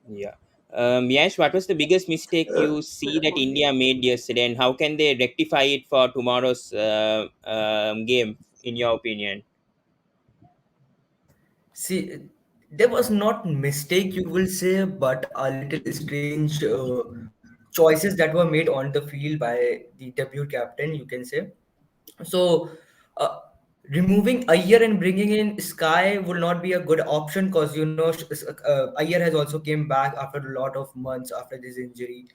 Yeah. Yash, what was the biggest mistake you see that India made yesterday, and how can they rectify it for tomorrow's game, in your opinion? See, there was not mistake you will say, but a little strange choices that were made on the field by the debut captain, you can say. So, uh, removing Ayer and bringing in Sky will not be a good option because Ayer has also came back after a lot of months after this injury.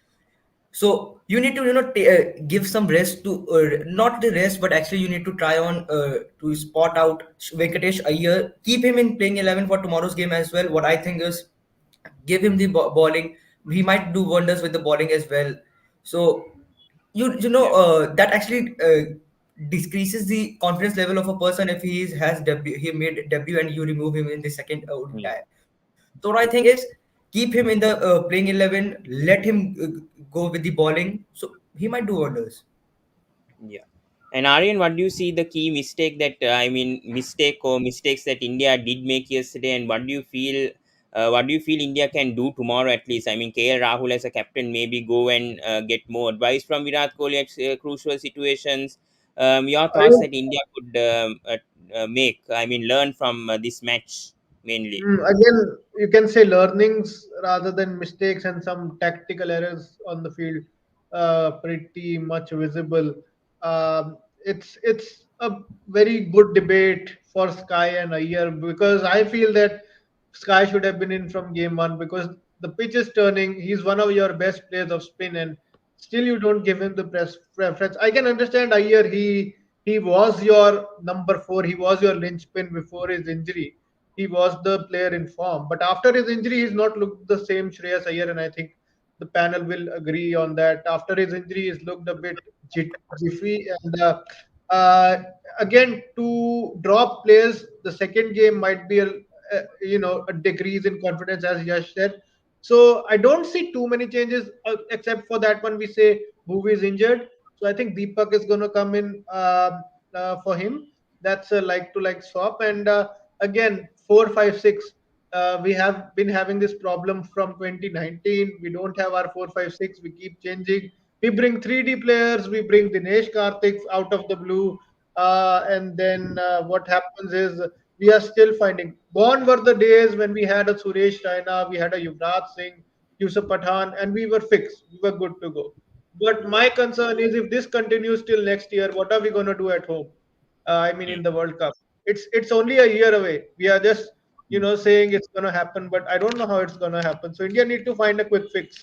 So you need to give some rest to not the rest, but actually you need to try on to spot out Venkatesh Iyer, keep him in playing 11 for tomorrow's game as well. What I think is give him the bowling. He might do wonders with the bowling as well. So Yeah. that actually decreases the confidence level of a person if has debut, he made debut and you remove him in the second Yeah. tie. So what I think is keep him in the playing 11, let him go with the bowling. So he might do wonders. Yeah. And Aryan, what do you see the key mistake that mistake or mistakes that India did make yesterday, and what do you feel? What do you feel India can do tomorrow at least? I mean, KL Rahul as a captain maybe go and get more advice from Virat Kohli at crucial situations. Your I thoughts that India could make? I mean, learn from this match mainly. Again, you can say learnings rather than mistakes and some tactical errors on the field, pretty much visible. It's a very good debate for Sky and Ayer because I feel that Sky should have been in from game one because the pitch is turning. He's one of your best players of spin, and still you don't give him the press preference. I can understand Ayer. He was your number four. He was your linchpin before his injury. He was the player in form. But after his injury, he's not looked the same Shreyas Iyer, and I think the panel will agree on that. After his injury, he's looked a bit jiffy. And uh, again, to drop players, the second game might be a decrease in confidence, as Yash said. So I don't see too many changes except for that one. We say who is injured. So I think Deepak is going to come in for him. That's a like to like swap. And again, 4-5-6. We have been having this problem from 2019. We don't have our 4-5-6. We keep changing. We bring 3D players. We bring Dinesh Karthik out of the blue. And then what happens is we are still finding. Gone were the days when we had a Suresh Raina, we had a Yuvraj Singh, Yusuf Pathan, and we were fixed. We were good to go. But my concern is if this continues till next year, what are we going to do at home? I mean, in the World Cup, it's only a year away. We are just saying it's going to happen, but I don't know how it's going to happen. So India need to find a quick fix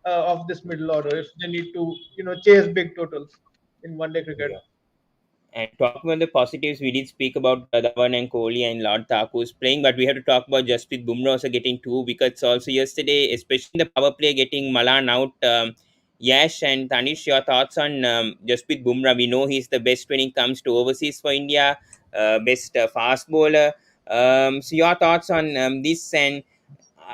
of this middle order if they need to chase big totals in one day cricket. Yeah. And talking about the positives, we did speak about Dhawan and Kohli and Lord Thakur's playing, but we have to talk about Jasprit Bumrah also getting two wickets also yesterday, especially in the power play, getting Malan out. Yash and Tanish, your thoughts on Jasprit Bumrah? We know he's the best when it comes to overseas for India, best fast bowler. So your thoughts on this, and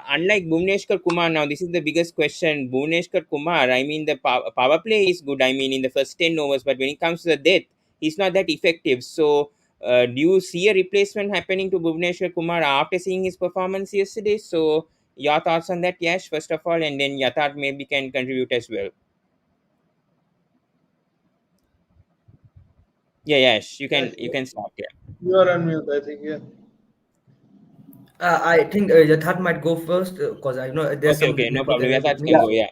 unlike Bhuvneshwar Kumar, now this is the biggest question. Bhuvneshwar Kumar, I mean, the power play is good. I mean, in the first 10 overs, but when it comes to the death, he's not that effective. So, do you see a replacement happening to Bhuvneshwar Kumar after seeing his performance yesterday? So, your thoughts on that, Yash, first of all, and then Yatharth maybe can contribute as well. Yeah, Yash, Yes, you can start. Yeah. you are on mute, I think. Yeah. I think Yatharth might go first because I know there's Okay, some okay, no network problem. error with Yatharth me. can go. So Yeah.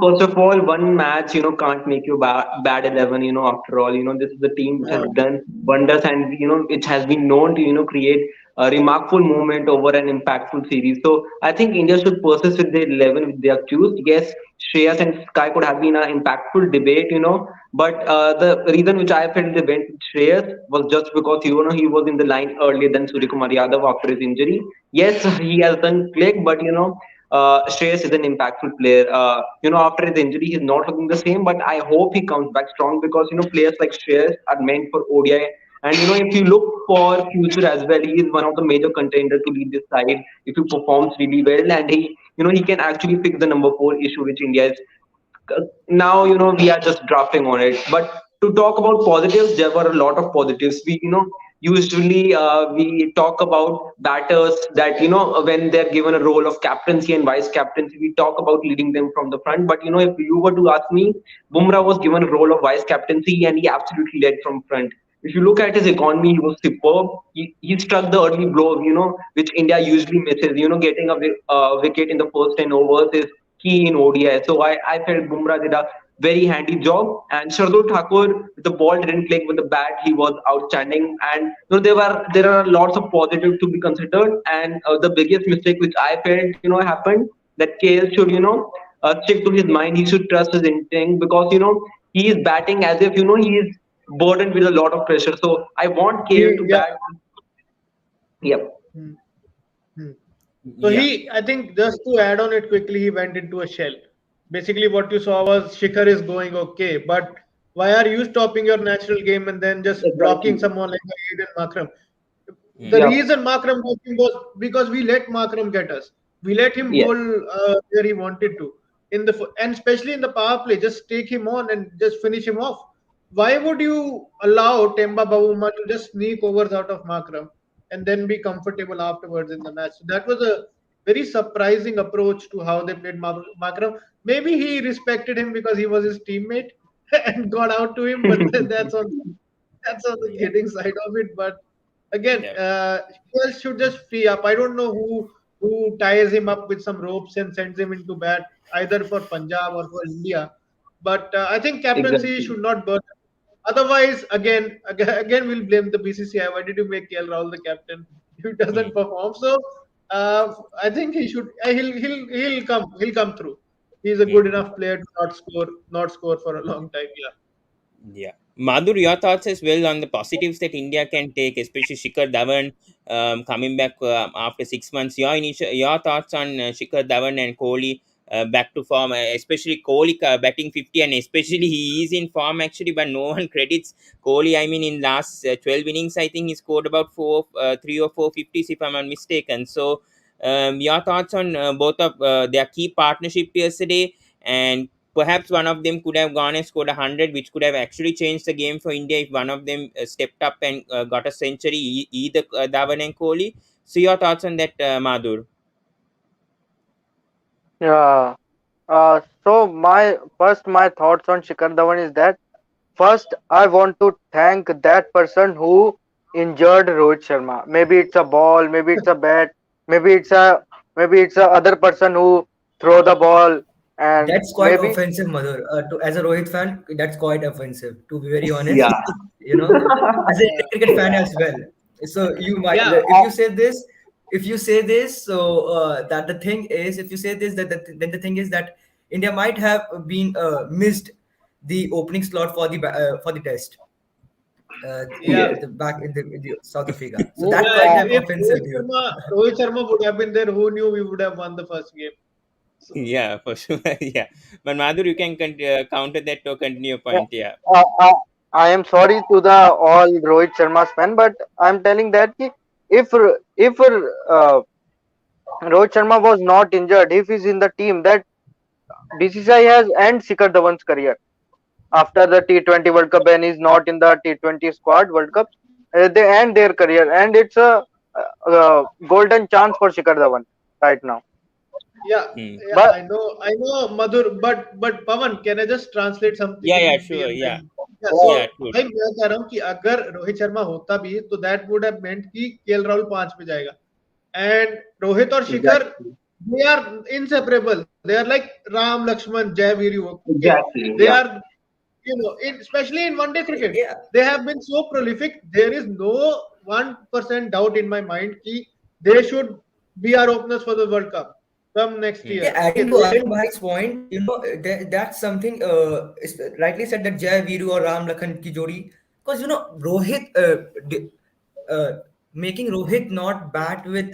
First of all, one match, can't make you bad 11, after all, this is a team which has Yeah. done wonders and, it has been known to, create a remarkable moment over an impactful series. So I think India should persist with their 11 with their accused. Yes, Shreyas and Sky could have been an impactful debate, but the reason which I felt they went with Shreyas was just because, he was in the line earlier than Suryakumar Yadav after his injury. Yes, he has done click, but, Shreyas is an impactful player. After his injury, he's not looking the same, but I hope he comes back strong because, players like Shreyas are meant for ODI. And, if you look for future as well, he is one of the major contenders to lead this side if he performs really well. And he can actually fix the number four issue which India is now we are just drafting on it. But to talk about positives, there were a lot of positives. We usually we talk about batters that when they're given a role of captaincy and vice captaincy, we talk about leading them from the front. But if you were to ask me, Bumrah was given a role of vice captaincy and he absolutely led from front. If you look at his economy, he was superb. He struck the early blow, which India usually misses. Getting a wicket in the first 10 overs is key in ODI. So I felt Bumrah did a very handy job. And Shardul Thakur, the ball didn't click with the bat. He was outstanding. And there are lots of positives to be considered. And the biggest mistake which I felt happened that KL should stick to his mind. He should trust his instinct because he is batting as if he is burdened with a lot of pressure. So I want KL to Yeah. bat. Yep. Hmm. Hmm. So Yeah. I think just to add on it quickly, he went into a shell. Basically, what you saw was Shikhar is going okay, but why are you stopping your natural game and then just blocking Exactly. someone like Aiden Makram? The Hmm. Yep. reason Makram got him was because we let Makram get us. We let him Yes. bowl where he wanted to. And especially in the power play, just take him on and just finish him off. Why would you allow Temba Bavuma to just sneak overs out of Makram and then be comfortable afterwards in the match? So that was a very surprising approach to how they played Makram. Maybe he respected him because he was his teammate and got out to him, but that's on the Yeah. kidding side of it. But again, Yeah. KL should just free up. I don't know who ties him up with some ropes and sends him into bat either for Punjab or for India. But I think captaincy Exactly. should not burn. Otherwise, again, we'll blame the BCCI. Why did you make KL Rahul the captain if he doesn't Hmm. perform? So I think he should. He'll come through. He's a good Hmm. enough player to not score for a long time. Yeah. Yeah. Madhur, your thoughts as well on the positives that India can take, especially Shikhar Dhawan coming back after 6 months. Your thoughts on Shikhar Dhawan and Kohli back to form, especially Kohli batting 50, and especially he is in form actually, but no one credits Kohli. I mean, in last 12 innings, I think he scored about 3 or 4 50s if I'm not mistaken. So, your thoughts on both of their key partnership yesterday, and perhaps one of them could have gone and scored 100, which could have actually changed the game for India if one of them stepped up and got a century, either Dhawan and Kohli. So, your thoughts on that, Madhur? Yeah. So my thoughts on Shikhar Dhawan is that first I want to thank that person who injured Rohit Sharma. Maybe it's a ball, maybe it's a bat, maybe it's a maybe it's a other person who throw the ball, and That's quite maybe offensive, Madhur. As a Rohit fan, that's quite offensive, to be very honest. Yeah. As a Indian cricket fan as well. So you might, Yeah. if you say this, so that the thing is, if you say this, then the thing is that India might have been missed the opening slot for the test Yeah. back in the South Africa. So mm, that's Yeah, quite if, uh, of if offensive, dude. Rohit Sharma would have been there, who knew we would have won the first game? So, Yeah, for sure. Yeah. But Madhur, you can counter that or continue your yeah, point. Yeah. uh, uh, I am sorry to the all Rohit Sharma's fan, but I'm telling that if Rohit Sharma was not injured, if he's in the team, that BCCI has end Shikhar Dhawan's career after the T20 World Cup, and is not in the T20 squad World Cup. They end their career, and it's a golden chance for Shikhar Dhawan right now. yeah, Hmm. yeah, But I know, Madhur, but Pawan, can I just translate something Yeah, in yeah, Hindi sure. and Yeah. then? Yeah, so Yeah, true. भाई मैं कह रहा हूँ कि अगर रोहित शर्मा होता भी तो that would have meant कि केएल राहुल 5 पे जाएगा and रोहित और शिखर Exactly. they are inseparable. They are like Ram, Lakshman, Jai Veeru. Okay, Exactly. they Yeah. are especially in one day cricket, Yeah, they have been so prolific. There is no 1% doubt in my mind that they should be our openers for the World Cup from next Hmm. yeah, year. Okay, adding to they Arun should. Bhai's point, that's something is rightly said that Jai Viru or Ram Lakhan ki jodi, because Rohit uh, making Rohit not bat with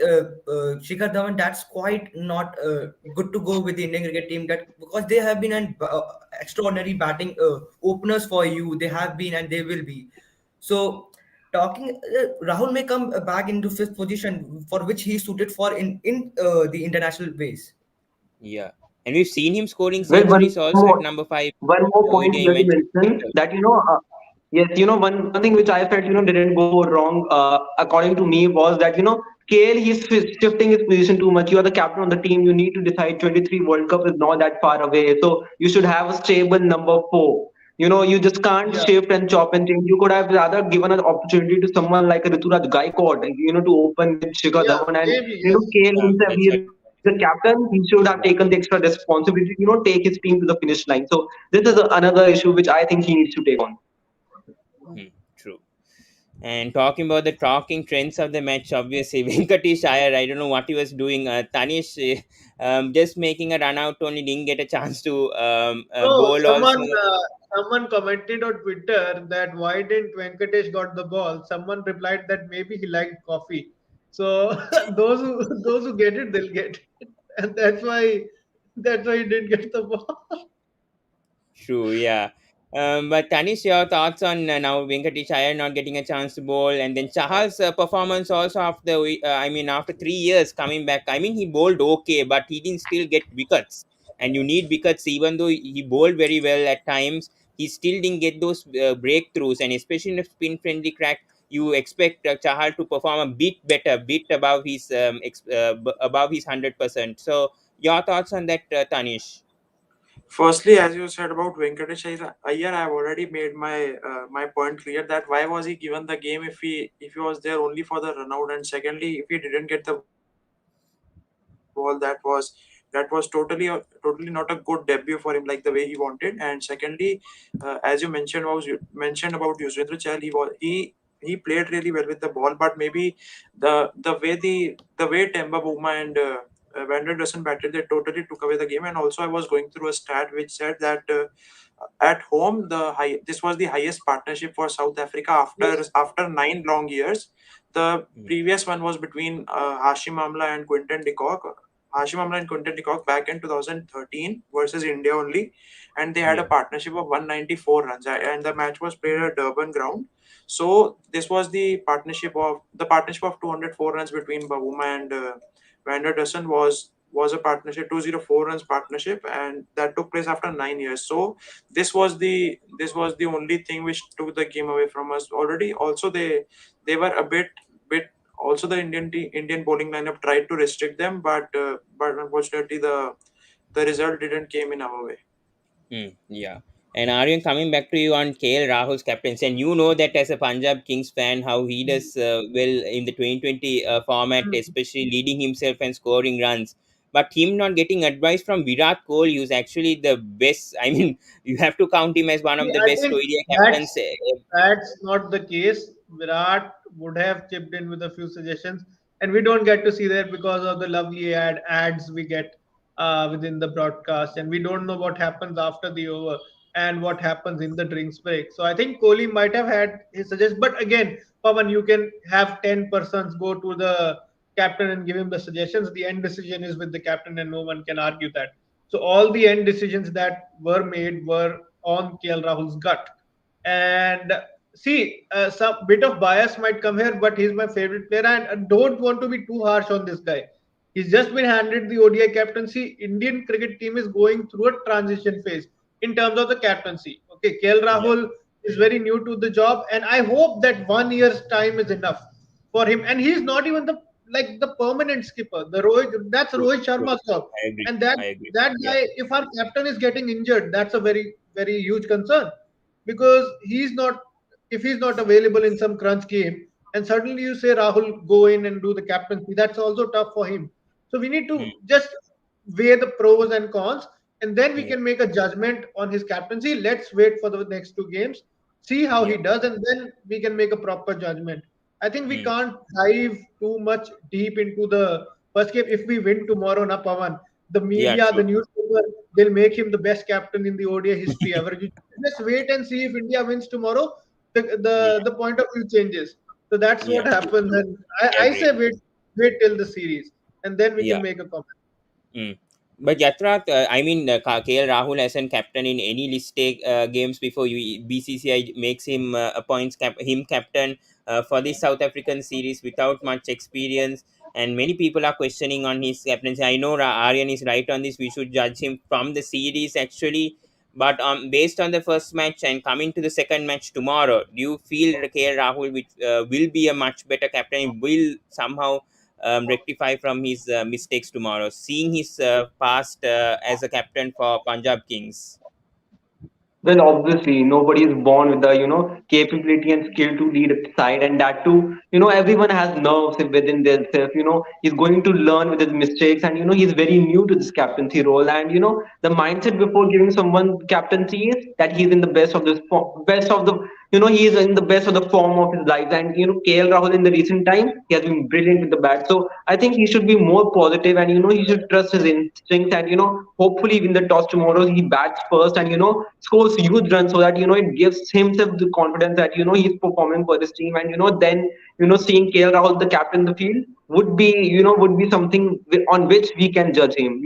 Shikhar Dhawan, that's quite not good to go with the Indian cricket team. That because they have been an extraordinary batting openers for you, they have been and they will be. So talking, Rahul may come back into fifth position for which he is suited for in the international base. Yeah. And we've seen him scoring Well, centuries also at number five one more point ODI here to match. mention that yes, one thing which I felt didn't go wrong according to me was that KL he's shifting his position too much. You are the captain of the team. You need to decide 23 World Cup is not that far away, so you should have a stable number four. You just can't Yeah, shift and chop and change. You could have rather given an opportunity to someone like Rituraj Gaikwad, to open with Shikhar yeah, Dhawan, and maybe yes. KL himself. That's He is right. a captain. He should have taken the extra responsibility. Take his team to the finish line. So this is another issue which I think he needs to take on. Hmm. True. And talking about the talking trends of the match, obviously Venkatesh Iyer, I don't know what he was doing. Tanish just making a run out only, didn't get a chance to No, bowl also. someone commented on Twitter that why didn't Venkatesh got the ball? Someone replied that maybe he liked coffee. So those who get it, they'll get it, and that's why he didn't get the ball. True, yeah. But Tanish, your thoughts on now Venkatesh Iyer not getting a chance to bowl, and then Chahal's performance also after I mean after 3 years coming back. I mean he bowled okay, but he didn't still get wickets, and you need wickets even though he bowled very well at times. He still didn't get those breakthroughs, and especially in a spin friendly crack, you expect Chahal to perform a bit better, bit above his above his 100%. So your thoughts on that, Tanish? Firstly, as you said about Venkatesh Iyer, I've already made my point clear that why was he given the game if he was there only for the run out, and secondly, if he didn't get the ball, that was totally totally not a good debut for him like the way he wanted. And secondly, as you mentioned about Yuzvendra Chahal, he played really well with the ball, but maybe the way Temba Buma and Vander Dussen batted, they totally took away the game. And also, I was going through a stat which said that at home, this was the highest partnership for South Africa Yes. after 9 long years. The Mm, previous one was between Hashim Amla and Quinton de Kock. Hashim Amla and Quinton de Kock back in 2013 versus India only, and they had a yeah. partnership of 194 runs, and the match was played at Durban ground. So this was the partnership of 204 runs between Bavuma and Vander Dussen was a partnership, 204 runs partnership, and that took place after 9 years. So this was the only thing which took the game away from us already. Also, they were a bit also the Indian bowling lineup tried to restrict them, but unfortunately the result didn't came in our way. Yeah. And Aryan, coming back to you on KL Rahul's captaincy, and you know that as a Punjab Kings fan, how he does well in the 2020 format, especially leading himself and scoring runs. But him not getting advice from Virat Kohli, who's actually the best. I mean, you have to count him as one See, of the I best think ODI captains. that's not the case. Virat would have chipped in with a few suggestions, and we don't get to see that because of the lovely ads we get within the broadcast, and we don't know what happens after the over and what happens in the drinks break. So I think Kohli might have had his suggestions, but again, Pawan, you can have 10 persons go to the captain and give him the suggestions. The end decision is with the captain, and no one can argue that. So all the end decisions that were made were on KL Rahul's gut. And see, some bit of bias might come here, but he's my favorite player, and I don't want to be too harsh on this guy. He's just been handed the ODI captaincy. Indian cricket team is going through a transition phase in terms of the captaincy. Okay, KL Yeah, Rahul is very new to the job, and I hope that 1 year's time is enough for him. And he's not even the permanent skipper. The Rohit, that's true, Rohit true. Sharma's job, I agree. and that I agree. that Yeah, guy, if our captain is getting injured, that's a very huge concern because if he's not available in some crunch game, and suddenly you say Rahul go in and do the captaincy, that's also tough for him. So we need mm, to just weigh the pros and cons, and then we yeah, can make a judgment on his captaincy. Let's wait for the next 2 games, see how he yeah, does, and then we can make a proper judgment. I think we mm, can't dive too much deep into the first game. If we win tomorrow, na Pawan, the yeah, media, true. the newspaper, they'll make him the best captain in the ODI history ever. You just wait and see if India wins tomorrow. The Yeah, the, the point of view changes. So that's yeah, what true. happens. And I I agree. say wait till the series, and then we Yeah. can make a comment. Mm. But Yatra, I mean, KL Rahul as an captain in any list take games before BCCI makes him appoints him captain for the South African series without much experience, and many people are questioning on his captaincy. I know Aryan is right on this. We should judge him from the series actually, but based on the first match and coming to the second match tomorrow, do you feel KL Rahul will be a much better captain? Will somehow rectify from his mistakes tomorrow, seeing his past as a captain for Punjab Kings? Well, obviously, nobody is born with the capability and skill to lead a side, and that too, everyone has nerves within themselves. He's going to learn with his mistakes, and he's very new to this captaincy role. And the mindset before giving someone captaincy is that he's in the best of the he is in the best of the form of his life. And KL Rahul in the recent time, he has been brilliant with the bat. So I think he should be more positive, and he should trust his instincts, and hopefully win the toss tomorrow. He bats first and scores huge runs, so that it gives himself the confidence that he's performing for this team. And then seeing KL Rahul the captain in the field would be something on which we can judge him.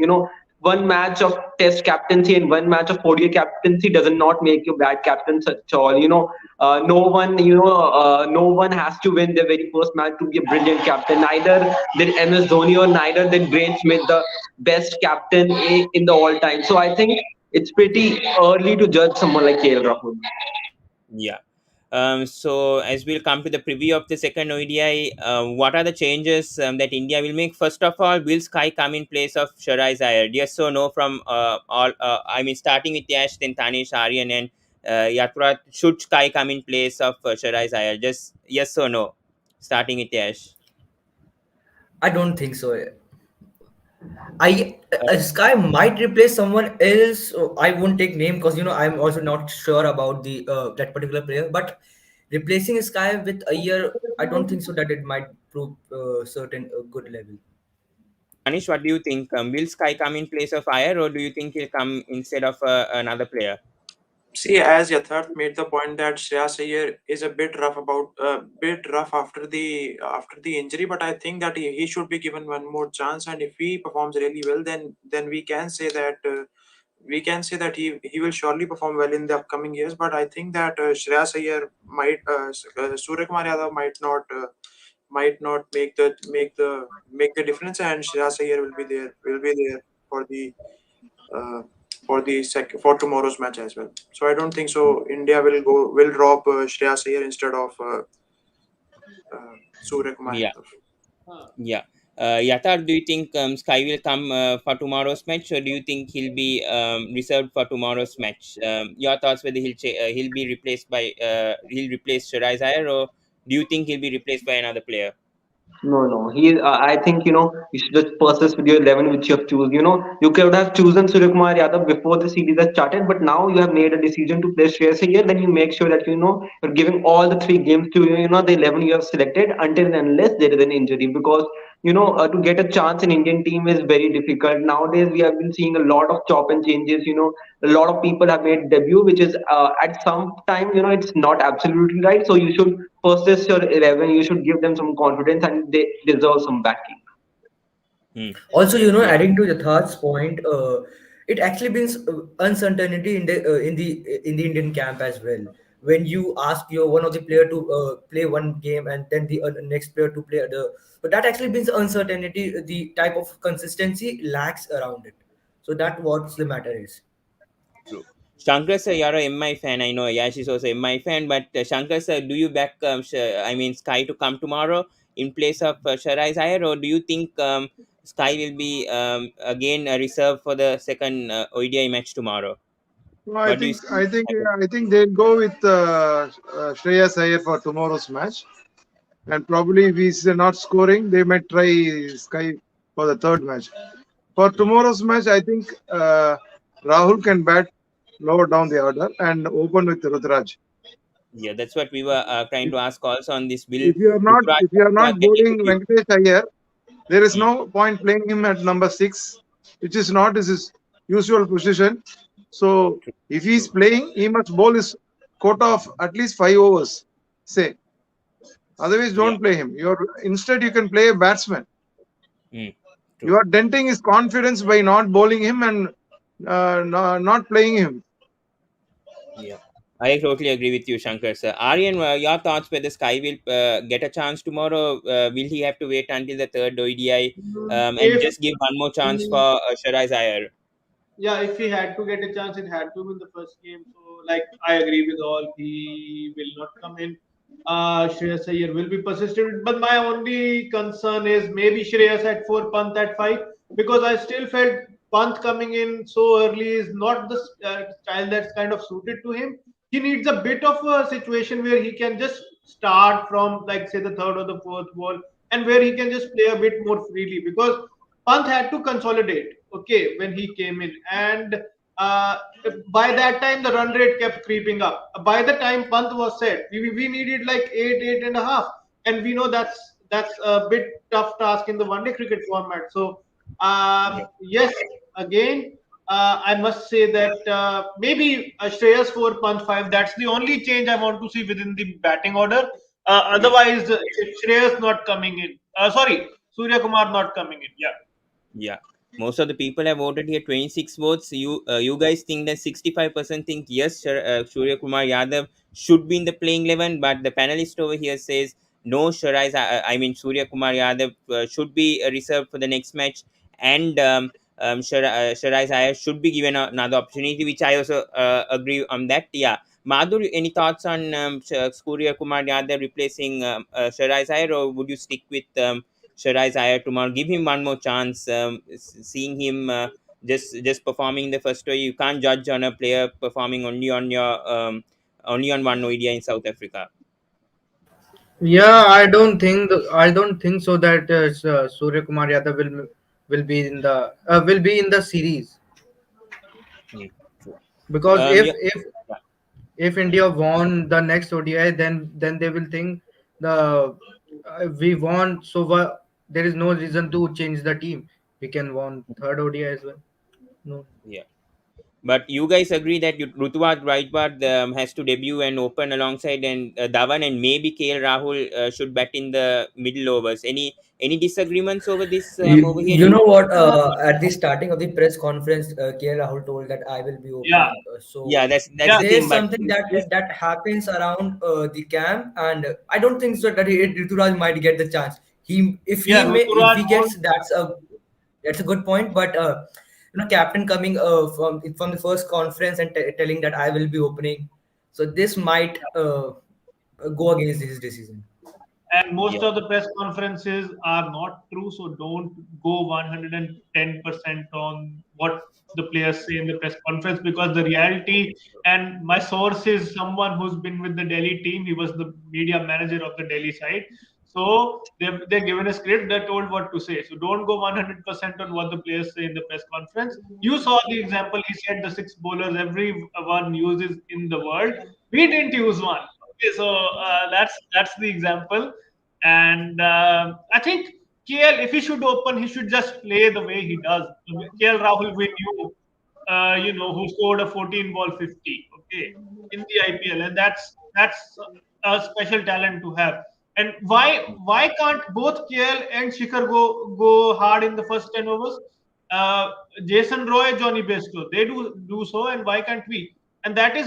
One match of test captaincy and one match of ODI captaincy does not make you bad captain at all. No one has to win their very first match to be a brilliant captain. Neither did MS Dhoni or neither did Brain Smith, the best captain in the all time. So I think it's pretty early to judge someone like KL Rahul. Yeah. So as we'll come to the preview of the second ODI, what are the changes that India will make? First of all, will Sky come in place of Sharai Zahir? Yes or no from all? I mean, starting with Yash, then Tanish, Aryan, and Yatra. Should Sky come in place of Sharai Zahir? Just yes or no. Starting with Yash. I don't think so. I Uh, Sky might replace someone else. I won't take name because I'm also not sure about the that particular player. But replacing Sky with a year, I don't think so that it might prove certain good level. Tanish, what do you think? Will Sky come in place of Iyer, or do you think he'll come instead of another player? See, as Yatharth made the point that Shreyas Iyer is a bit rough after the injury, but I think that he should be given one more chance, and if he performs really well, then we can say that he will surely perform well in the upcoming years. But I think that Shreyas Iyer Surya Kumar Yadav might make the difference, and Shreyas Iyer will be there for the uh, for tomorrow's match as well. So I don't think so. India will drop Shreyas Iyer instead of Surya Kumar Yeah. Yadav. Yeah. Yatar, do you think Sky will come for tomorrow's match, or do you think he'll be reserved for tomorrow's match? Your thoughts whether he'll be replaced by he'll replace Shiraz Iyer, or do you think he'll be replaced by another player? No, no. I think you should just persist with your 11 which you have chosen. You could have chosen Suryakumar Yadav before the series has started, but now you have made a decision to play Shreyas Iyer. Then you make sure that you're giving all the three games to the 11 you have selected until and unless there is an injury, because to get a chance in Indian team is very difficult nowadays. We have been seeing a lot of chop and changes. A lot of people have made debut, which is at some time it's not absolutely right. So you should persist your 11. You should give them some confidence, and they deserve some backing. Hmm. Also, Yeah. adding to Yatharth's point, it actually brings uncertainty in the Indian camp as well. When you ask your one of the player to play one game and then the next player to play the, but that actually brings uncertainty. The type of consistency lacks around it. So that what's the matter is. True. Shankar sir, you're a MI fan. I know Yash is also a MI fan, but Shankar sir, do you back I mean Sky to come tomorrow in place of Shiraz Iyer, or do you think Sky will be again reserved for the second ODI match tomorrow? No, What do you see? I think they'll go with Shreyas Iyer for tomorrow's match, and probably if he's not scoring, they might try Sky for the third match. For Hmm. tomorrow's match, I think Rahul can bat lower down the order and open with Rudraj. Yeah, that's what we were trying If, to ask also on this. Will if you are not Yuvraj if you are not get bowling into Venkatesh Iyer, there is Hmm. no point playing him at number six, which is not his usual position. So True, if he is true. playing, he must bowl his quota of at least 5 overs. Say, otherwise Yeah. don't play him. Instead you can play a batsman. Hmm. You True. are denting his confidence by not bowling him and not playing him. Yeah. I totally agree with you, Shankar sir. Aryan, your thoughts whether Sky will get a chance tomorrow? Will he have to wait until the third ODI and If just give one more chance for he Shiraz Iyer? Yeah, if he had to get a chance, it had to be in the first game. So, like, I agree with all. He will not come in. Shreyas Iyer will be persistent. But my only concern is maybe Shreyas at 4, Pant at 5, because I still felt Pant coming in so early is not the style that's kind of suited to him. He needs a bit of a situation where he can just start from, like, say, the third or the fourth ball, and where he can just play a bit more freely, because Pant had to consolidate, okay, when he came in. And uh, by that time the run rate kept creeping up. By the time Pant was set, we needed like 8.5, and we know that's a bit tough task in the one day cricket format. So Yeah. yes, again. I must say that maybe Shreyas 4, Pant 5. That's the only change I want to see within the batting order. Yeah. Otherwise, Shreyas not coming in. Sorry, Surya Kumar not coming in. Yeah. Yeah. Most of the people have voted here 26 votes. You guys think that 65% think yes, Surya Kumar Yadav should be in the playing 11, but the panelist over here says no, I mean Surya Kumar Yadav should be reserved for the next match, and Sharais Iyer should be given another opportunity, which I also agree on that. Yeah. Madhur, any thoughts on Surya Kumar Yadav replacing Sharais Iyer, or would you stick with Shiraz Iyer tomorrow? Give him one more chance. Seeing him just performing in the first way, you can't judge on a player performing only on one ODI in South Africa. Yeah, I don't think so that Surya Kumar Yadav will be in the series, Hmm, true. because Yeah, yeah, if India won the next ODI, then they will think we won, so there is no reason to change the team. We can won third ODI as well. No. yeah. But you guys agree that Rutuvad Raikwad has to debut and open alongside and Dhawan, and maybe KL Rahul should bat in the middle overs. Any disagreements over this over here? You know what? Uh, At the starting of the press conference, K. Rahul told that I will be yeah. opening. So Yeah, that's Yeah. the there's thing. But something if that happens around the camp, and I don't think so that Rituraj might get the chance. Yeah. If Ruturaj he won't. gets, that's a good point. But captain coming from the first conference and telling that I will be opening, so this might go against his decision. And most yeah, of the press conferences are not true, so don't go 110% on what the players say in the press conference, because the reality, and my source is someone who's been with the Delhi team. He was the media manager of the Delhi side. So they're given a script, they're told what to say. So don't go 100% on what the players say in the press conference. You saw the example, he said the six bowlers everyone uses in the world. We didn't use one. Okay, so that's the example. And I think KL, if he should open, he should just play the way he does. KL Rahul, we knew, who scored a 14 ball 50, okay, in the IPL, and that's a special talent to have. And why can't both KL and Shikhar go hard in the first 10 overs? Uh, Jason Roy, Johnny Bairstow, they do so, and why can't we? And that is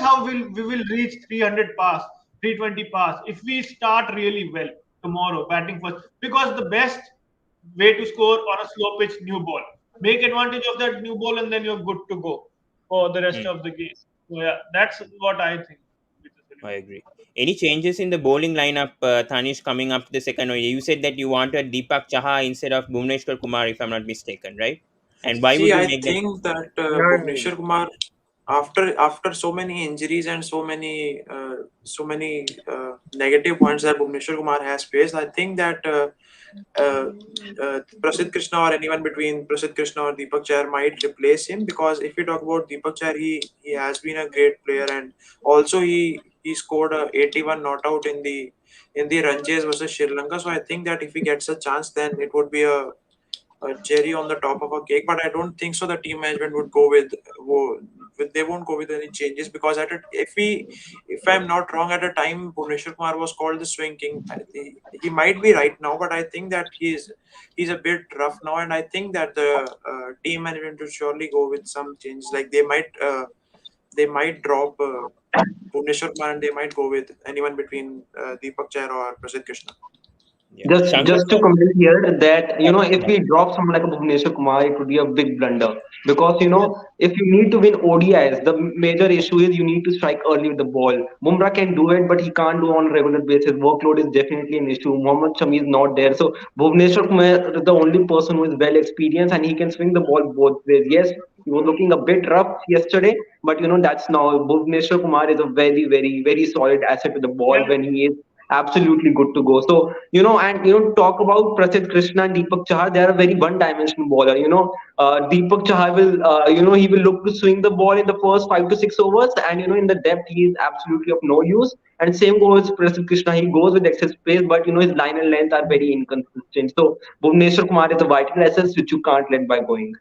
how we will reach 300 pass, 320 pass if we start really well tomorrow batting first, because the best way to score on a slow pitch new ball, make advantage of that new ball, and then you're good to go for the rest hmm, of the game. So yeah, that's what I think is the I solution. agree. Any changes in the bowling lineup, Tanish, coming up to the second ODI? You said that you wanted Deepak Chaha instead of Bhuvneshwar Kumar, if I'm not mistaken, right? And why would See, you I make that think that Yeah, Bhuvneshwar Kumar, after so many injuries and so many negative points that Bhuvneshwar Kumar has faced, I think that uh, Prasidh Krishna or anyone between Prasidh Krishna or Deepak Chahar might replace him, because if you talk about Deepak Chahar, he has been a great player, and also he scored a 81 not out in the run chase versus Sri Lanka. So I think that if he gets a chance, then it would be a cherry on the top of a cake. But I don't think so. The team management would go with they won't go with any changes, because if I'm not wrong, at a time Bhuvneshwar Kumar was called the swing king. He might be right now, but I think that he's a bit rough now, and I think that the team management will surely go with some changes. Like they might drop Bhuvneshwar Kumar, and they might go with anyone between Deepak Chahar or Prasidh Krishna. yeah, Just to Shankar? comment here that Yeah, if we drop someone like a Bhuvneshwar Kumar, it would be a big blunder, because if you need to win ODIs, the major issue is you need to strike early with the ball. Bumrah can do it, but he can't do it on a regular basis. Workload is definitely an issue. Mohammad Shami is not there, so Bhuvneshwar Kumar is the only person who is well experienced and he can swing the ball both ways. Yes, he was looking a bit rough yesterday, but that's now Bhuvneshwar Kumar is a very very very solid asset to the ball And when he is absolutely good to go. So, and talk about Prasidh Krishna and Deepak Chahar. They are a very one-dimensional bowler. Deepak Chahar will, he will look to swing the ball in the first 5 to 6 overs, and in the depth he is absolutely of no use. And same goes Prasidh Krishna. He goes with excess pace, but his line and length are very inconsistent. So Bhuvneshwar Kumar is a vital asset which you can't let by going.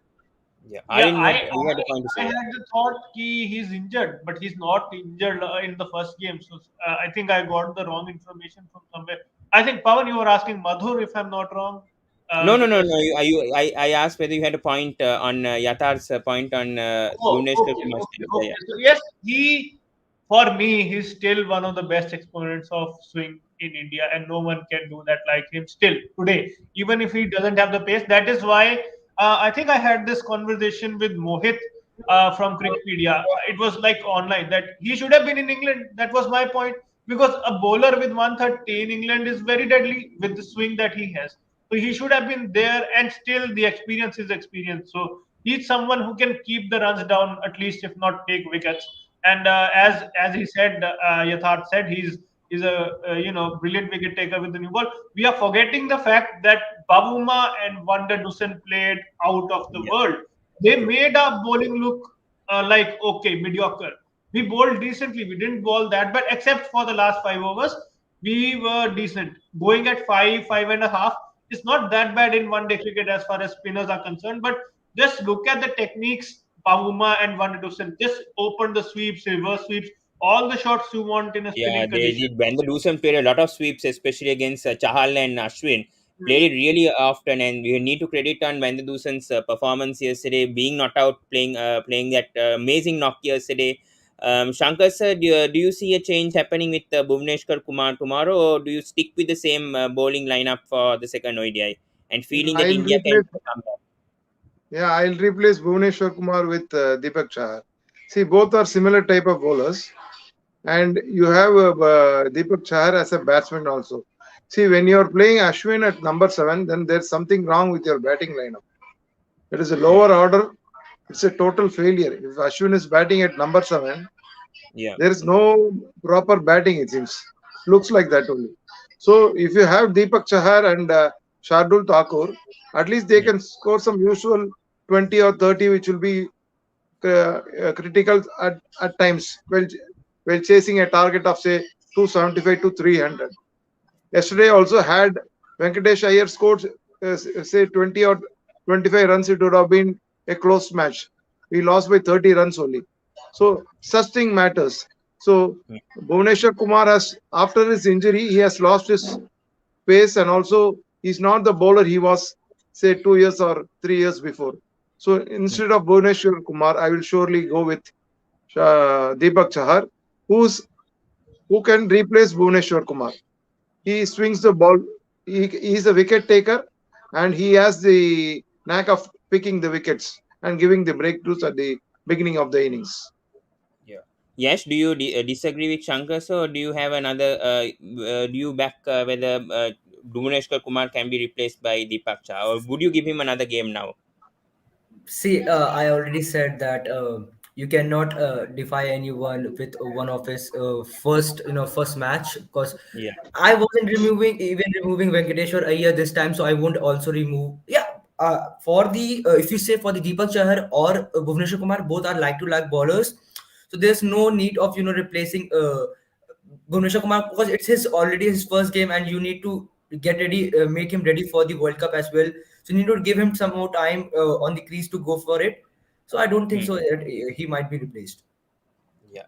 Yeah, Yeah, Aryan, what you had a point to I say? had the thought he's injured, but he's not injured in the first game. So I think I got the wrong information from somewhere. I think Pawan, you were asking Madhur, if I'm not wrong, No, no, no, because no. I asked whether you had a point on Yathar's point on oh, Bhuvneshwar okay, Kumar's okay, thing. Yeah, okay. So yes, for me, he's still one of the best exponents of swing in India, and no one can do that like him still today. Even if he doesn't have the pace, that is why I think I had this conversation with Mohit from Crickpedia. It was like online that he should have been in England. That was my point because a bowler with 130 in England is very deadly with the swing that he has. So he should have been there, and still the experience is experience. So he's someone who can keep the runs down at least, if not take wickets. And as he said, Yatharth said, he's a brilliant wicket taker with the new ball. We are forgetting the fact that Babuma and Wonder Dusen played out of the yeah, world. They true. made our bowling look like okay, mediocre. We bowled decently. We didn't bowl that bad, except for the last 5 overs. We were decent. Going at 5, 5.5 is not that bad in one day cricket as far as spinners are concerned. But just look at the techniques Pavuma and Van Dusen. Just open the sweeps, reverse sweeps, all the shots you want in a Yeah, spinning they condition. did. When the Lucent played a lot of sweeps, especially against Chahal and Ashwin, played it really often, and we need to credit on Van Dusen's performance yesterday, being not out, playing that amazing knock yesterday. Shankar sir, do you see a change happening with Bhuvneshwar Kumar tomorrow, or do you stick with the same bowling lineup for the second ODI and feeling that I'll India can replace. come back? Yeah, I'll replace Bhuvneshwar Kumar with Deepak Chahar. See, both are similar type of bowlers, and you have Deepak Chahar as a batsman also. See, when you are playing Ashwin at number 7, then there's something wrong with your batting lineup. It is a Hmm. lower order. It's a total failure. If Ashwin is batting at number 7, Yeah. there is no proper batting. It seems looks like that only. So if you have Deepak Chahar and Shardul Thakur, at least they Hmm. can score some usual 20 or 30, which will be critical at times while chasing a target of say 275 to 300. Yesterday Yeah. also had Venkatesh Iyer scored say 20 or 25 runs, it would have been a close match. We lost by 30 runs only. So such thing matters. So Hmm. Bhuvneshwar Kumar has, after his injury, he has lost his pace, and also he's not the bowler he was say 2 years or 3 years before. So Hmm. instead of Bhuvneshwar Kumar, I will surely go with Deepak Chahar, who can replace Bhuvneshwar Kumar. He swings the ball. He's a wicket taker, and he has the knack of picking the wickets and giving the breakthroughs at the beginning of the innings. Yeah. Yes, do you disagree with Shankar sir, or do you have another? Do you back whether Bhuvneshwar Kumar can be replaced by Deepak Chah, or would you give him another game now? See, I already said that you cannot defy anyone with one of his first match, because Yeah. I wasn't removing Venkateshwar Iyer this time, so I won't also remove. Yeah, for the if you say for the Deepak Chahar or Bhuvneshwar Kumar, both are like to like bowlers, so there's no need of replacing Bhuvneshwar Kumar, because it's his already his first game, and you need to get ready, make him ready for the World Cup as well. So you need to give him some more time on the crease to go for it. So I don't think Hmm. so that he might be replaced. Yeah.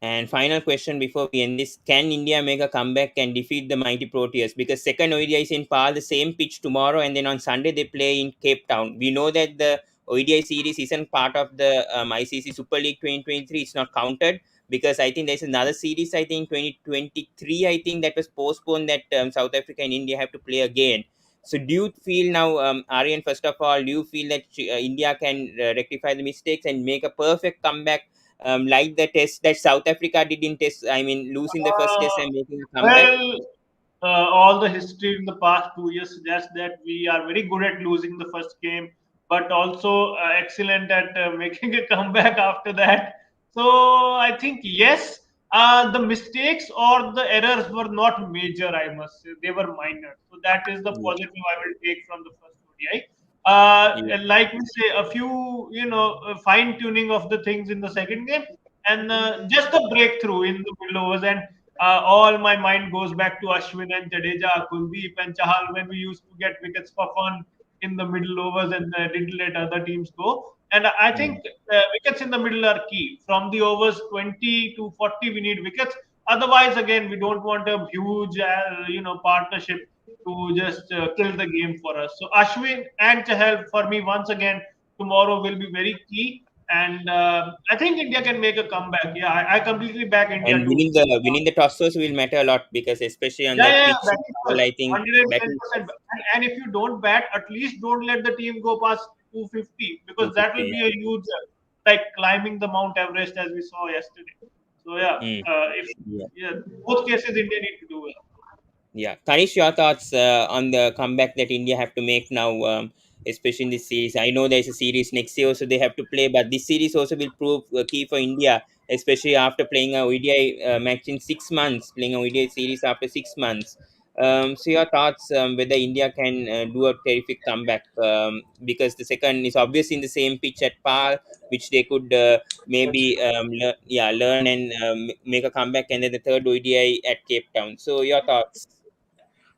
And final question before we end this: can India make a comeback and defeat the mighty Proteas? Because second ODI is in Pal, the same pitch tomorrow, and then on Sunday they play in Cape Town. We know that the ODI series isn't part of the ICC Super League 2023. It's not counted because I think there's another series. I think 2023. I think that was postponed. That South Africa and India have to play again. So do you feel now, Aryan? First of all, do you feel that India can rectify the mistakes and make a perfect comeback? Like the test that South Africa did in test. I mean, losing the first test Uh, and making a comeback. well, all the history in the past 2 years suggests that we are very good at losing the first game, but also excellent at making a comeback after that. So I think yes, The mistakes or the errors were not major, I must say. They were minor. So that is the Yeah, positive I will take from the first ODI. yeah, Like we say, a few, fine tuning of the things in the second game, and just a breakthrough in the middle overs. And all my mind goes back to Ashwin and Jadeja, Kuldeep and Chahal when we used to get wickets for fun in the middle overs and didn't let other teams go. And I mm, think wickets in the middle are key. From the overs 20 to 40, we need wickets. Otherwise, again, we don't want a huge, partnership to just kill the game for us. So Ashwin and Chahal for me once again tomorrow will be very key. And I think India can make a comeback. Yeah, I completely back India and too. winning the toss also will matter a lot because especially on Yeah, that yeah, pitch, batting well, first, I think batting 110%. And if you don't bat, at least don't let the team go past 250 because that will 250. be a huge, like climbing the Mount Everest as we saw yesterday. So yeah, Mm, if yeah. yeah, both cases India need to do well. Yeah, Tanish, your thoughts on the comeback that India have to make now, especially in this series. I know there's a series next year, so they have to play, but this series also will prove key for India, especially after playing a ODI match in 6 months, playing a ODI series after 6 months. So your thoughts whether India can do a terrific comeback, because the second is obviously in the same pitch at par, which they could maybe learn and make a comeback, and then the third ODI at Cape Town. So your thoughts?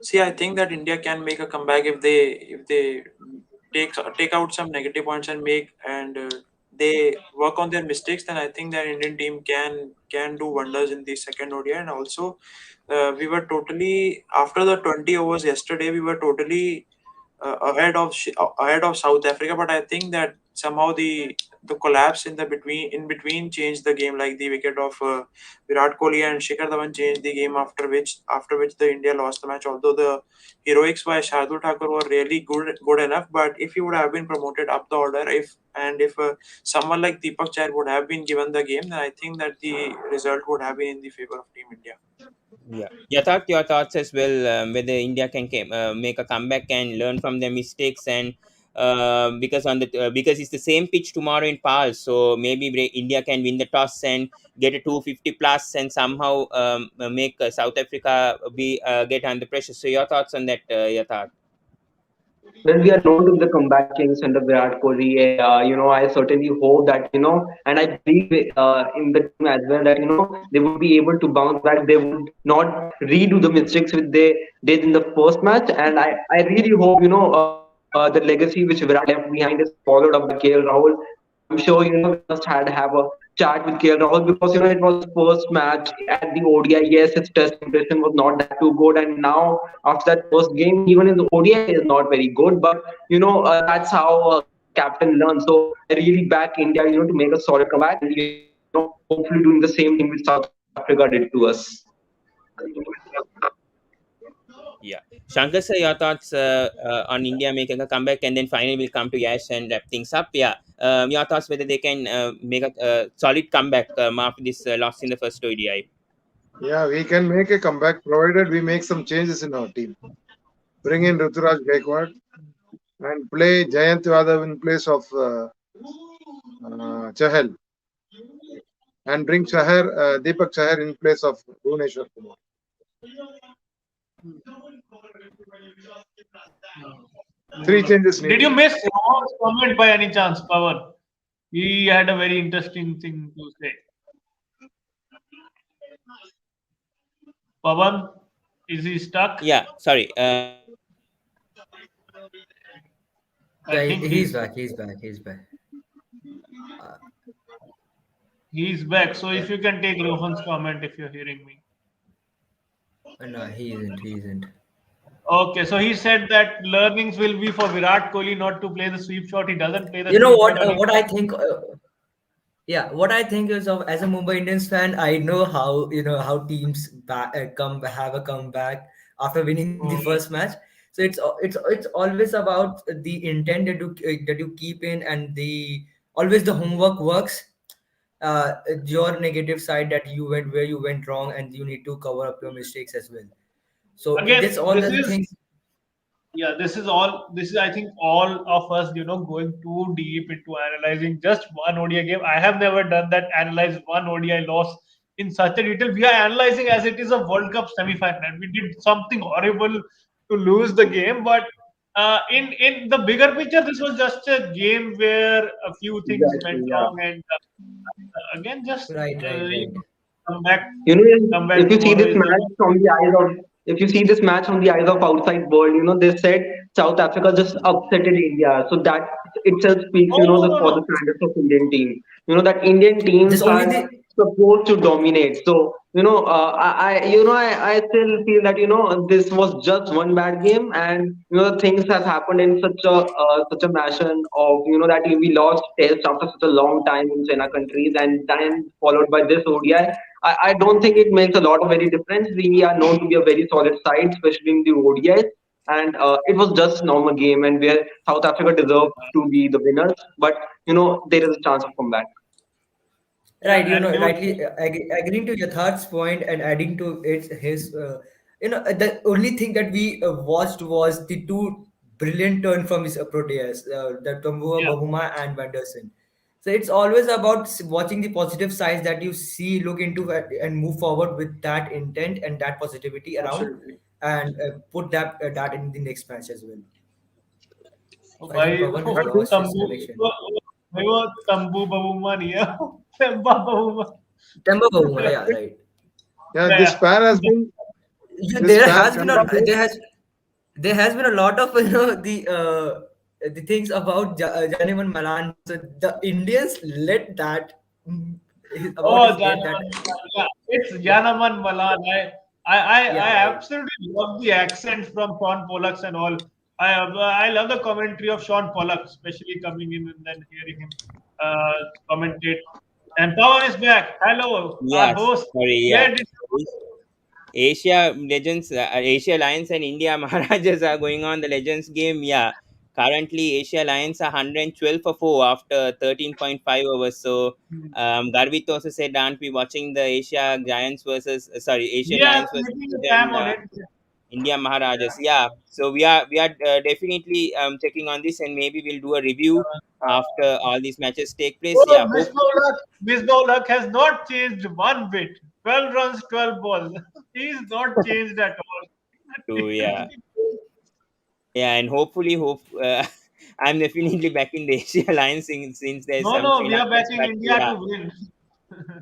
See, I think that India can make a comeback if they take out some negative points and make and they work on their mistakes. Then I think that Indian team can do wonders in the second ODI. And also, we were totally after the 20 overs yesterday. We were totally ahead of South Africa, but I think that somehow the collapse in between changed the game. Like the wicket of Virat Kohli and Shikhar Dhawan changed the game. After which the India lost the match. Although the heroics by Shardul Thakur were really good enough, but if he would have been promoted up the order, if someone like Deepak Chahar would have been given the game, then I think that the result would have been in the favor of Team India. Yeah, your thoughts as well. Whether India can make a comeback and learn from their mistakes, and because it's the same pitch tomorrow in Pal, so maybe India can win the toss and get a 250 plus, and somehow make South Africa be get under pressure. So your thoughts on that, Yatharth? Well, we are known to be the comeback kings under Virat Kohli, and I certainly hope that and I believe in the team as well that they would be able to bounce back. They would not redo the mistakes which they did in the first match, and I really hope the legacy which Virat left behind is followed up by KL Rahul. I'm sure we must had have a chat with KL Rahul because it was his first match at the ODI. Yes, his test impression was not that too good, and now after that first game, even in the ODI is not very good. But that's how a captain learns. So I really back India, to make a solid comeback, and hopefully doing the same thing which South Africa did to us. Yeah, Shankar sir, your thoughts on India making a comeback, and then finally we'll come to Yash and wrap things up. Yeah, your thoughts whether they can make a solid comeback after this loss in the first ODI. Yeah, we can make a comeback provided we make some changes in our team. Bring in Ruturaj Gaikwad and play Jayant Yadav in place of Chahal, and bring Deepak Chahar in place of Bhuvneshwar Kumar. Three changes Did you needed. miss Rohan's comment by any chance, Pawan? He had a very interesting thing to say. Pawan, is he stuck? Yeah, sorry. I Yeah, think he's back. He's back. He's back. Uh, he's back. So yeah. if you can take Rohan's comment if you're hearing me. No, he isn't. He isn't. Okay, so he said that learnings will be for Virat Kohli not to play the sweep shot. He doesn't play the You know sweep shot what? anymore. What I think. Yeah, what I think is of as a Mumbai Indians fan, I know how how teams come have a comeback after winning the Oh, first match. So it's always about the intent that you keep in, and the always the homework works. Your negative side that you went where you went wrong, and you need to cover up your mistakes as well. So again, this all this the is things. yeah, this is all. This is I think all of us, going too deep into analyzing just one ODI game. I have never done that. Analyze one ODI loss in such a detail. We are analyzing as it is a World Cup semi-final, and we did something horrible to lose the game. But in the bigger picture, this was just a game where a few things Exactly. went Yeah. wrong, and again, just Right, right, right. come back, You know, come if back you see tomorrow this is the match from the eyes of if you see this match from the eyes of outside world, they said South Africa just upsetted India. So that itself speaks, no, no, the no, for no. the standards of Indian team. That Indian teams Just only are the supposed to dominate. So I still feel that this was just one bad game, and things have happened in such a fashion of that we lost test after such a long time in China countries, and then followed by this ODI. I don't think it makes a lot of very difference. We are known to be a very solid side, especially in the ODIs. And it was just a normal game, and where South Africa deserved to be the winners. But there is a chance of comeback. right, Yeah, and they were rightly agreeing to Yatharth's point and adding to it his, the only thing that we watched was the two brilliant turn from his Proteas, the Tombua yeah, Bahuma and Vanderson. So it's always about watching the positive sides that you see, look into and move forward with that intent and that positivity around, Absolutely. and put that in the next match as well. I think भाई Pawan has वो Agree. lost his तंबू connection. वो तंबू बहुमा नहीं है तंबा बहुमा Temba Bahuma, yeah, right. Yeah, yeah, this yeah. fan has been Yeah, this fan fan base. there has been a lot of the things about Janeman Malan. So the Indians let that about Oh, his game that Janaman, yeah, it's yeah, Janaman Malan. I yeah, right. absolutely love the accent from Sean Pollock and all. I love the commentary of Sean Pollock, especially coming in and then hearing him commentate. And Pawan is back. Hello, our Yes, host. sorry, yeah. Where did Asia Legends, Asia Lions and India Maharajas are going on the Legends game. Yeah, currently Asia Lions are 112 for 4 after 13.5 overs. So, Garvit also said, aren't we watching the Asia Giants versus, sorry, Asian we are Lions versus making a Indian time on it? India Maharajas? Yeah, so we are definitely checking on this, and maybe we'll do a review after all these matches take place. Oh, Yeah, hope Misbah Luck has not changed one bit. 12 runs, 12 balls. He's not changed at all. to, yeah. Yeah, and hopefully, I'm definitely back in the Asia Alliance since there's No, some no, Sri we are Lankans, backing but India yeah, to win.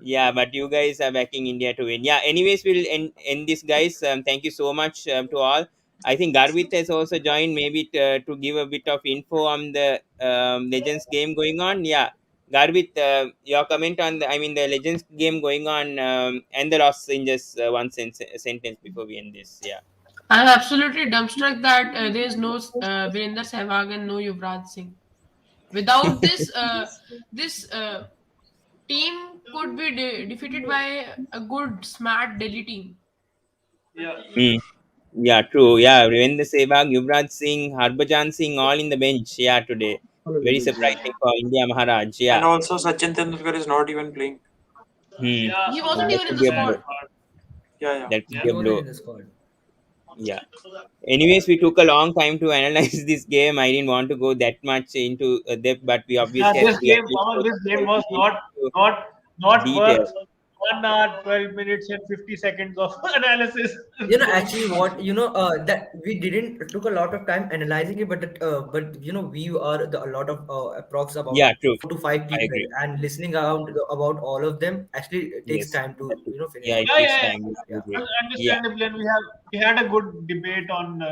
yeah, but you guys are backing India to win. Yeah, anyways, we'll end this, guys. Thank you so much to all. I think Garvit has also joined, maybe to give a bit of info on the Legends game going on. Yeah, Garvit, your comment on the Legends game going on, and the loss in just one sentence before we end this. Yeah. I'm absolutely dumbstruck that there is no Virender Sehwag and no Yuvraj Singh. Without this, this team could be defeated by a good, smart Delhi team. Yeah. Hmm. Yeah, true. Yeah, Ravindra Sehwag, Yuvraj Singh, Harbhajan Singh, all in the bench. Yeah, today. Very surprising for India Maharaj. And Yeah. also Sachin Tendulkar is not even playing. Hmm. Yeah. He Yeah, wasn't that even in could the be a Sad blow. squad. part. Yeah, yeah. That could Yeah. be He a wasn't blow. in the squad. Yeah. Anyways, we took a long time to analyze this game. I didn't want to go that much into depth, but we Yeah, obviously have this to game, at least Pawan, go this game through was into not not detail. worth 1 hour, 12 minutes, and 50 seconds of analysis. Actually, what that we didn't took a lot of time analyzing it, but we are a lot of approx about Yeah, true. 4 to 5 I people, agree. and listening around about all of them actually it takes Yes. time to finish Yeah, all it Yeah, of takes them. yeah, time. I Yeah. agree. Yeah. understandably, and we had a good debate on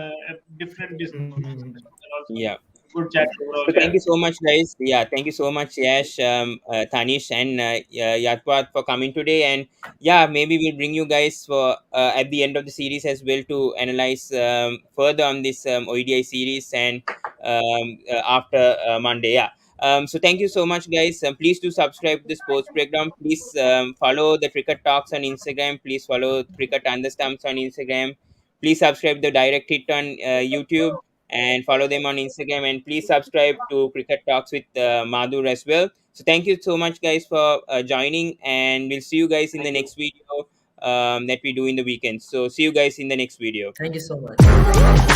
different discourses Mhm. and also Yeah. good chat overall. So Yeah. thank you so much, guys. Yeah, thank you so much, Yash, Tanish, and Yatpat for coming today. And yeah, maybe we'll bring you guys for at the end of the series as well to analyze further on this ODI series and after Monday. Yeah. So thank you so much, guys. Please do subscribe to the Sports Breakdown. Please follow the Cricket Talks on Instagram. Please follow Cricket Understumps on Instagram. Please subscribe the Direct Hit on YouTube and follow them on Instagram. And please subscribe to Cricket Talks with Madhur as well. So thank you so much, guys, for joining, and we'll see you guys in the Thank you. next video that we do in the weekend. So see you guys in the next video. Thank you so much.